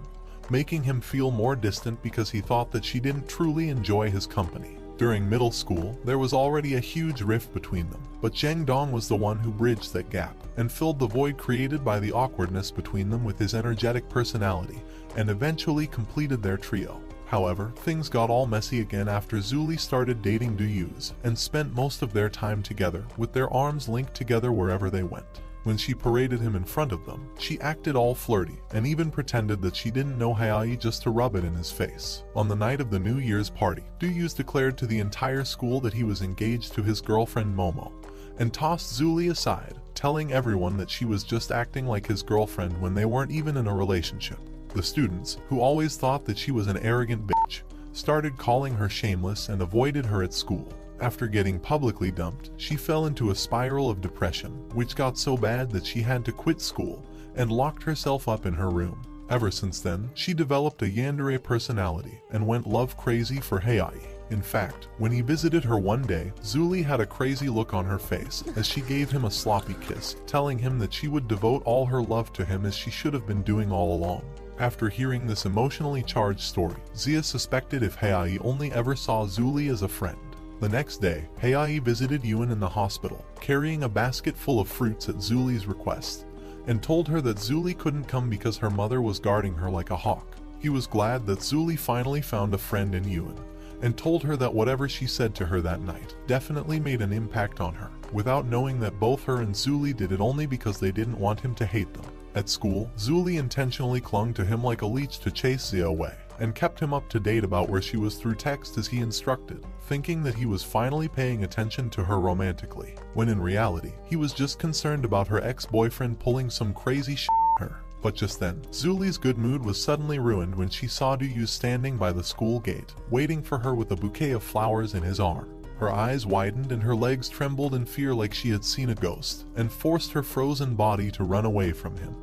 S1: making him feel more distant because he thought that she didn't truly enjoy his company. During middle school, there was already a huge rift between them, but Zheng Dong was the one who bridged that gap, and filled the void created by the awkwardness between them with his energetic personality, and eventually completed their trio. However, things got all messy again after Zuli started dating Du Yuz, and spent most of their time together, with their arms linked together wherever they went. When she paraded him in front of them, she acted all flirty, and even pretended that she didn't know Haoyi just to rub it in his face. On the night of the New Year's party, Du Yuz declared to the entire school that he was engaged to his girlfriend Momo, and tossed Zuli aside, telling everyone that she was just acting like his girlfriend when they weren't even in a relationship. The students, who always thought that she was an arrogant bitch, started calling her shameless and avoided her at school. After getting publicly dumped, she fell into a spiral of depression, which got so bad that she had to quit school and locked herself up in her room. Ever since then, she developed a yandere personality and went love crazy for Haoyi. In fact, when he visited her one day, Zuli had a crazy look on her face as she gave him a sloppy kiss, telling him that she would devote all her love to him as she should have been doing all along. After hearing this emotionally charged story, Zia suspected if Haoyi only ever saw Zuli as a friend. The next day, Haoyi visited Yuan in the hospital, carrying a basket full of fruits at Zuli's request, and told her that Zuli couldn't come because her mother was guarding her like a hawk. He was glad that Zuli finally found a friend in Yuan, and told her that whatever she said to her that night definitely made an impact on her, without knowing that both her and Zuli did it only because they didn't want him to hate them. At school, Zuli intentionally clung to him like a leech to chase Zia away, and kept him up to date about where she was through text as he instructed, thinking that he was finally paying attention to her romantically, when in reality, he was just concerned about her ex-boyfriend pulling some crazy shit on her. But just then, Zuli's good mood was suddenly ruined when she saw Du Yu standing by the school gate, waiting for her with a bouquet of flowers in his arm. Her eyes widened and her legs trembled in fear like she had seen a ghost, and forced her frozen body to run away from him.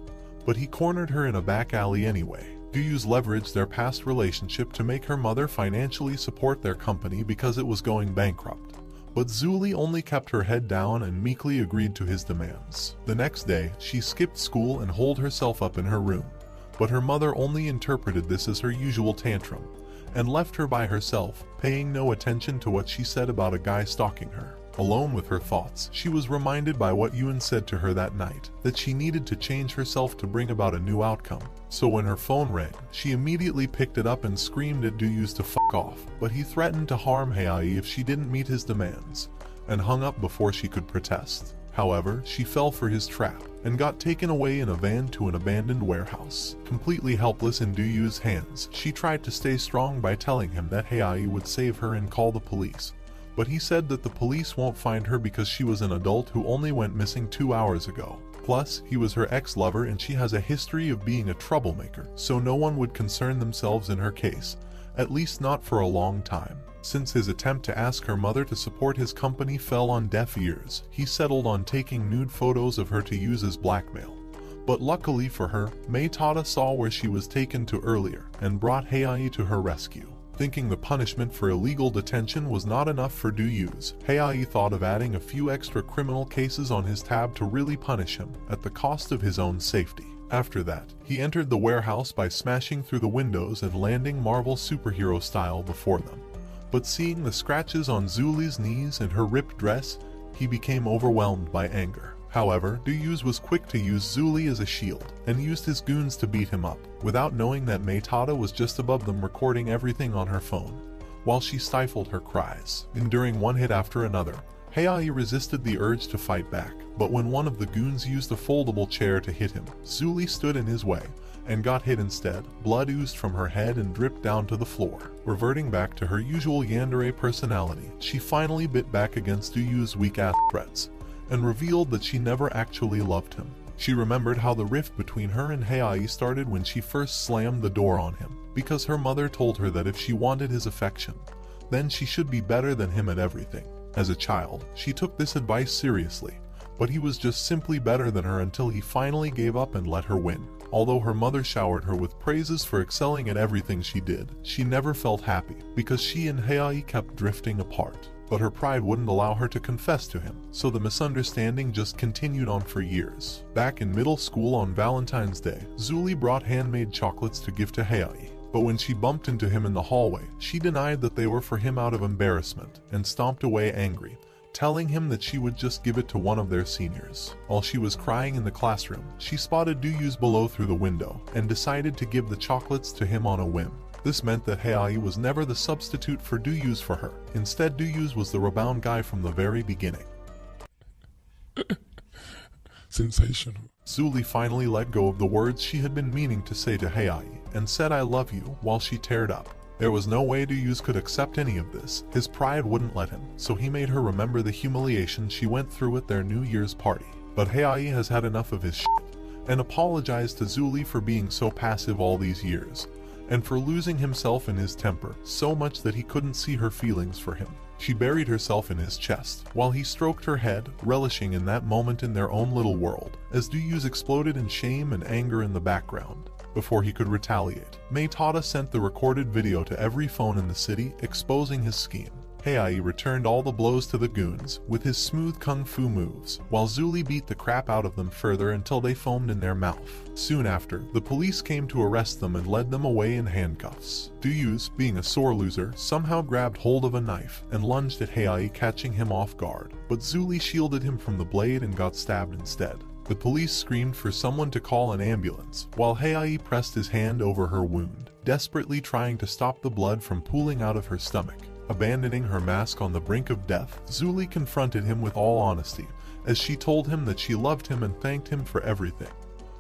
S1: But he cornered her in a back alley anyway. Duyu's leveraged their past relationship to make her mother financially support their company because it was going bankrupt. But Zuli only kept her head down and meekly agreed to his demands. The next day, she skipped school and holed herself up in her room. But her mother only interpreted this as her usual tantrum, and left her by herself, paying no attention to what she said about a guy stalking her. Alone with her thoughts, she was reminded by what Yuen said to her that night, that she needed to change herself to bring about a new outcome. So when her phone rang, she immediately picked it up and screamed at Duyu's to fuck off, but he threatened to harm Haoyi if she didn't meet his demands, and hung up before she could protest. However, she fell for his trap, and got taken away in a van to an abandoned warehouse. Completely helpless in Duyu's hands, she tried to stay strong by telling him that Haoyi would save her and call the police. But he said that the police won't find her because she was an adult who only went missing 2 hours ago. Plus, he was her ex-lover and she has a history of being a troublemaker, so no one would concern themselves in her case, at least not for a long time. Since his attempt to ask her mother to support his company fell on deaf ears, he settled on taking nude photos of her to use as blackmail. But luckily for her, Meitada saw where she was taken to earlier and brought Haoyi to her rescue. Thinking the punishment for illegal detention was not enough for Duyu's, Haoyi thought of adding a few extra criminal cases on his tab to really punish him, at the cost of his own safety. After that, he entered the warehouse by smashing through the windows and landing Marvel superhero style before them. But seeing the scratches on Zuli's knees and her ripped dress, he became overwhelmed by anger. However, Duyu's was quick to use Zuli as a shield, and used his goons to beat him up, without knowing that Meitada was just above them recording everything on her phone, while she stifled her cries. Enduring one hit after another, Haoyi resisted the urge to fight back, but when one of the goons used a foldable chair to hit him, Zuli stood in his way, and got hit instead. Blood oozed from her head and dripped down to the floor. Reverting back to her usual yandere personality, she finally bit back against Duyu's weak-ass threats, and revealed that she never actually loved him. She remembered how the rift between her and Haoyi started when she first slammed the door on him, because her mother told her that if she wanted his affection, then she should be better than him at everything. As a child, she took this advice seriously, but he was just simply better than her until he finally gave up and let her win. Although her mother showered her with praises for excelling at everything she did, she never felt happy, because she and Haoyi kept drifting apart. But her pride wouldn't allow her to confess to him, so the misunderstanding just continued on for years. Back in middle school on Valentine's Day, Zuli brought handmade chocolates to give to Haoyi, but when she bumped into him in the hallway, she denied that they were for him out of embarrassment, and stomped away angry, telling him that she would just give it to one of their seniors. While she was crying in the classroom, she spotted Duyu's below through the window, and decided to give the chocolates to him on a whim. This meant that Haoyi was never the substitute for Duyu's for her. Instead, Duyu's was the rebound guy from the very beginning.
S3: Sensational.
S1: Zuli finally let go of the words she had been meaning to say to Haoyi, and said I love you while she teared up. There was no way Duyu's could accept any of this. His pride wouldn't let him, so he made her remember the humiliation she went through at their New Year's party. But Haoyi has had enough of his shit, and apologized to Zuli for being so passive all these years, and for losing himself in his temper so much that he couldn't see her feelings for him. She buried herself in his chest, while he stroked her head, relishing in that moment in their own little world, as Duyu's exploded in shame and anger in the background. Before he could retaliate, Meitada sent the recorded video to every phone in the city, exposing his scheme. Haoyi returned all the blows to the goons with his smooth kung fu moves, while Zuli beat the crap out of them further until they foamed in their mouth. Soon after, the police came to arrest them and led them away in handcuffs. Duyu's, being a sore loser, somehow grabbed hold of a knife and lunged at Haoyi, catching him off guard, but Zuli shielded him from the blade and got stabbed instead. The police screamed for someone to call an ambulance, while Haoyi pressed his hand over her wound, desperately trying to stop the blood from pooling out of her stomach. Abandoning her mask on the brink of death, Zuli confronted him with all honesty, as she told him that she loved him and thanked him for everything,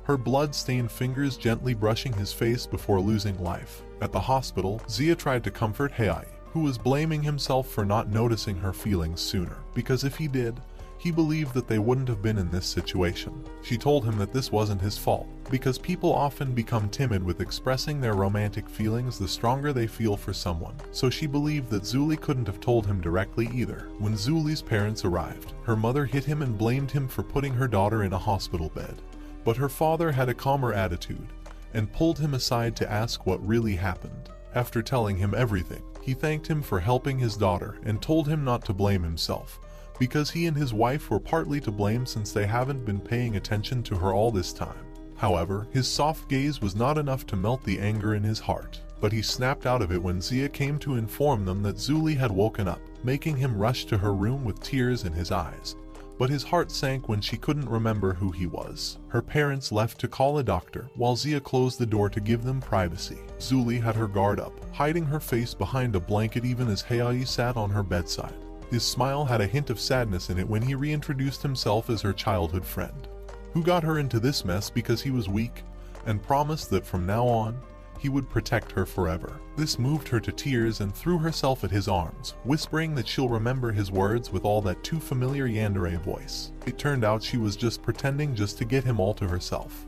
S1: her blood-stained fingers gently brushing his face before losing life. At the hospital, Zia tried to comfort Haoyi, who was blaming himself for not noticing her feelings sooner, because if he did, he believed that they wouldn't have been in this situation. She told him that this wasn't his fault, because people often become timid with expressing their romantic feelings the stronger they feel for someone. So she believed that Zuli couldn't have told him directly either. When Zuli's parents arrived, her mother hit him and blamed him for putting her daughter in a hospital bed. But her father had a calmer attitude and pulled him aside to ask what really happened. After telling him everything, he thanked him for helping his daughter and told him not to blame himself, because he and his wife were partly to blame since they haven't been paying attention to her all this time. However, his soft gaze was not enough to melt the anger in his heart, but he snapped out of it when Zia came to inform them that Zuli had woken up, making him rush to her room with tears in his eyes. But his heart sank when she couldn't remember who he was. Her parents left to call a doctor, while Zia closed the door to give them privacy. Zuli had her guard up, hiding her face behind a blanket even as Haoyi sat on her bedside. His smile had a hint of sadness in it when he reintroduced himself as her childhood friend, who got her into this mess because he was weak, and promised that from now on, he would protect her forever. This moved her to tears and threw herself at his arms, whispering that she'll remember his words with all that too familiar yandere voice. It turned out she was just pretending just to get him all to herself.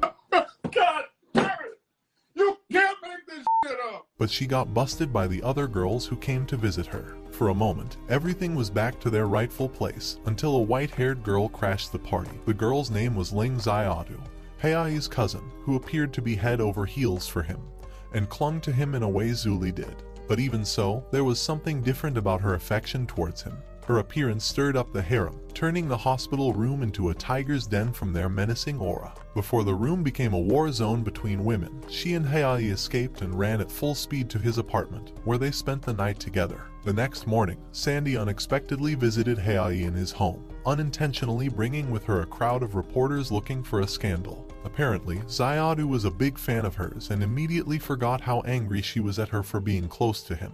S2: God damn it! You can't make this shit up!
S1: But she got busted by the other girls who came to visit her. For a moment, everything was back to their rightful place, until a white-haired girl crashed the party. The girl's name was Ling Xiaodu, Haoyi's cousin, who appeared to be head over heels for him, and clung to him in a way Zuli did. But even so, there was something different about her affection towards him. Her appearance stirred up the harem, turning the hospital room into a tiger's den from their menacing aura. Before the room became a war zone between women, she and Haoyi escaped and ran at full speed to his apartment, where they spent the night together. The next morning, Sandy unexpectedly visited Haoyi in his home, unintentionally bringing with her a crowd of reporters looking for a scandal. Apparently, Xiaodu was a big fan of hers and immediately forgot how angry she was at her for being close to him.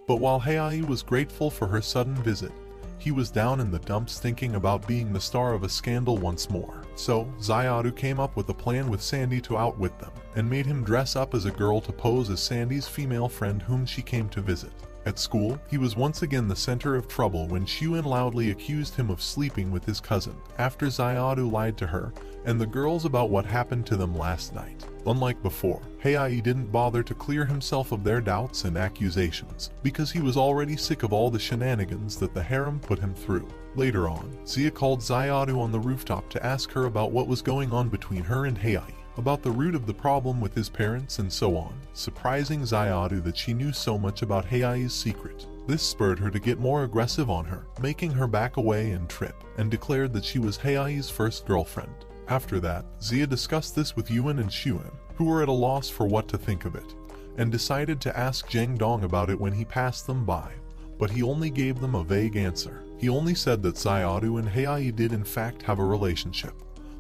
S1: But while Haoyi was grateful for her sudden visit, he was down in the dumps thinking about being the star of a scandal once more. So, Xiaodu came up with a plan with Sandy to outwit them, and made him dress up as a girl to pose as Sandy's female friend whom she came to visit. At school, he was once again the center of trouble when Xuan loudly accused him of sleeping with his cousin, after Xiaodu lied to her and the girls about what happened to them last night. Unlike before, Haoyi didn't bother to clear himself of their doubts and accusations, because he was already sick of all the shenanigans that the harem put him through. Later on, Zia called Xiaodu on the rooftop to ask her about what was going on between her and Haoyi, about the root of the problem with his parents and so on, surprising Xiaodu that she knew so much about Haoyi's secret. This spurred her to get more aggressive on her, making her back away and trip, and declared that she was Haoyi's first girlfriend. After that, Zia discussed this with Yuan and Xuan, who were at a loss for what to think of it, and decided to ask Zheng Dong about it when he passed them by, but he only gave them a vague answer. He only said that Xiaodu and Haoyi did in fact have a relationship,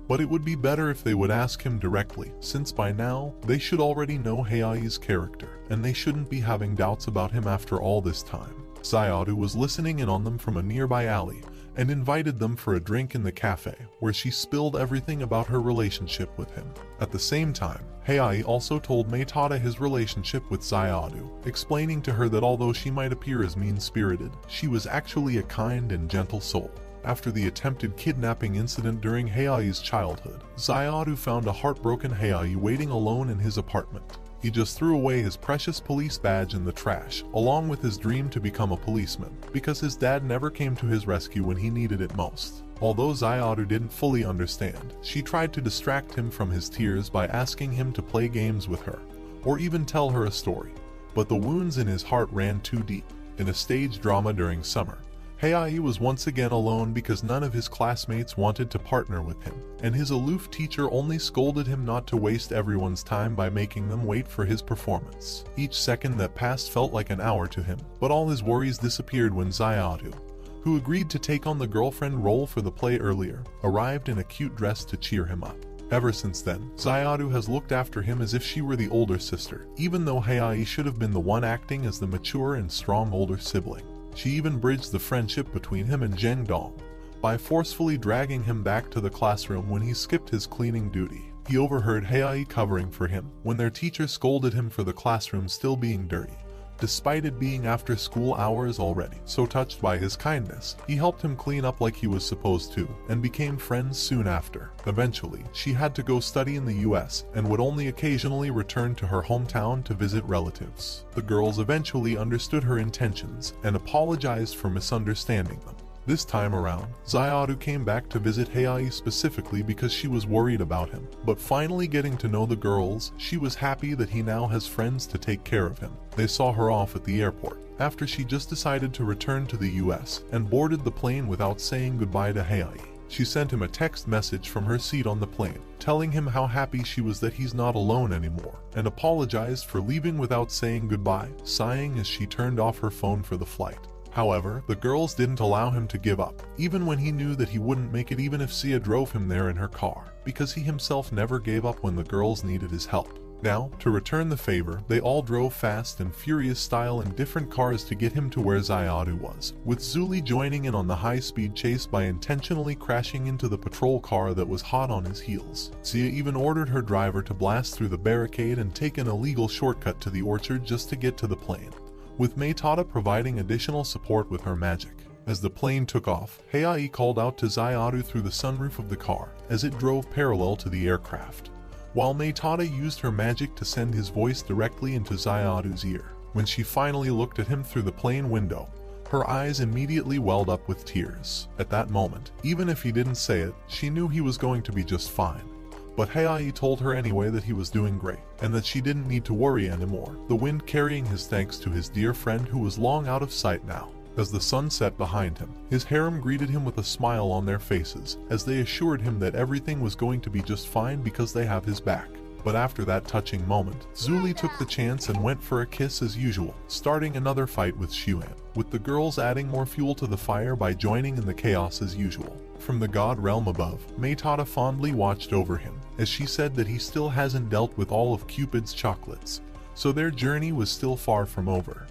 S1: but it would be better if they would ask him directly, since by now, they should already know Haoyi's character, and they shouldn't be having doubts about him after all this time. Xiaodu was listening in on them from a nearby alley, and invited them for a drink in the cafe, where she spilled everything about her relationship with him. At the same time, Haoyi also told Meitada his relationship with Xiaodu, explaining to her that although she might appear as mean-spirited, she was actually a kind and gentle soul. After the attempted kidnapping incident during Haoyi's childhood, Xiaodu found a heartbroken Haoyi waiting alone in his apartment. He just threw away his precious police badge in the trash, along with his dream to become a policeman, because his dad never came to his rescue when he needed it most. Although Xiaodu didn't fully understand, she tried to distract him from his tears by asking him to play games with her, or even tell her a story. But the wounds in his heart ran too deep. In a stage drama during summer, Haoyi was once again alone because none of his classmates wanted to partner with him, and his aloof teacher only scolded him not to waste everyone's time by making them wait for his performance. Each second that passed felt like an hour to him, but all his worries disappeared when Xiaodu, who agreed to take on the girlfriend role for the play earlier, arrived in a cute dress to cheer him up. Ever since then, Xiaodu has looked after him as if she were the older sister, even though Haoyi should have been the one acting as the mature and strong older sibling. She even bridged the friendship between him and Zheng Dong by forcefully dragging him back to the classroom when he skipped his cleaning duty. He overheard Haoyi covering for him when their teacher scolded him for the classroom still being dirty, despite it being after school hours already. So touched by his kindness, he helped him clean up like he was supposed to, and became friends soon after. Eventually, she had to go study in the US and would only occasionally return to her hometown to visit relatives. The girls eventually understood her intentions and apologized for misunderstanding them. This time around, Zyadu came back to visit Haoyi specifically because she was worried about him. But finally getting to know the girls, she was happy that he now has friends to take care of him. They saw her off at the airport, after she just decided to return to the US, and boarded the plane without saying goodbye to Haoyi. She sent him a text message from her seat on the plane, telling him how happy she was that he's not alone anymore, and apologized for leaving without saying goodbye, sighing as she turned off her phone for the flight. However, the girls didn't allow him to give up, even when he knew that he wouldn't make it even if Sia drove him there in her car, because he himself never gave up when the girls needed his help. Now, to return the favor, they all drove fast and furious style in different cars to get him to where Zyadu was, with Zuli joining in on the high-speed chase by intentionally crashing into the patrol car that was hot on his heels. Sia even ordered her driver to blast through the barricade and take an illegal shortcut to the orchard just to get to the plane, with Meitada providing additional support with her magic. As the plane took off, Haoyi called out to Zyadu through the sunroof of the car as it drove parallel to the aircraft, while Meitada used her magic to send his voice directly into Zyadu's ear. When she finally looked at him through the plane window, her eyes immediately welled up with tears. At that moment, even if he didn't say it, she knew he was going to be just fine. But Haoyi told her anyway that he was doing great, and that she didn't need to worry anymore, the wind carrying his thanks to his dear friend who was long out of sight now. As the sun set behind him, his harem greeted him with a smile on their faces, as they assured him that everything was going to be just fine because they have his back. But after that touching moment, Zuli took the chance and went for a kiss as usual, starting another fight with Xuan, with the girls adding more fuel to the fire by joining in the chaos as usual. From the god realm above, Meitada fondly watched over him, as she said that he still hasn't dealt with all of Cupid's chocolates, so their journey was still far from over.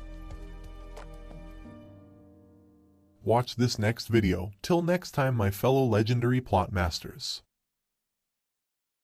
S1: Watch this next video. Till next time, my fellow legendary plot masters.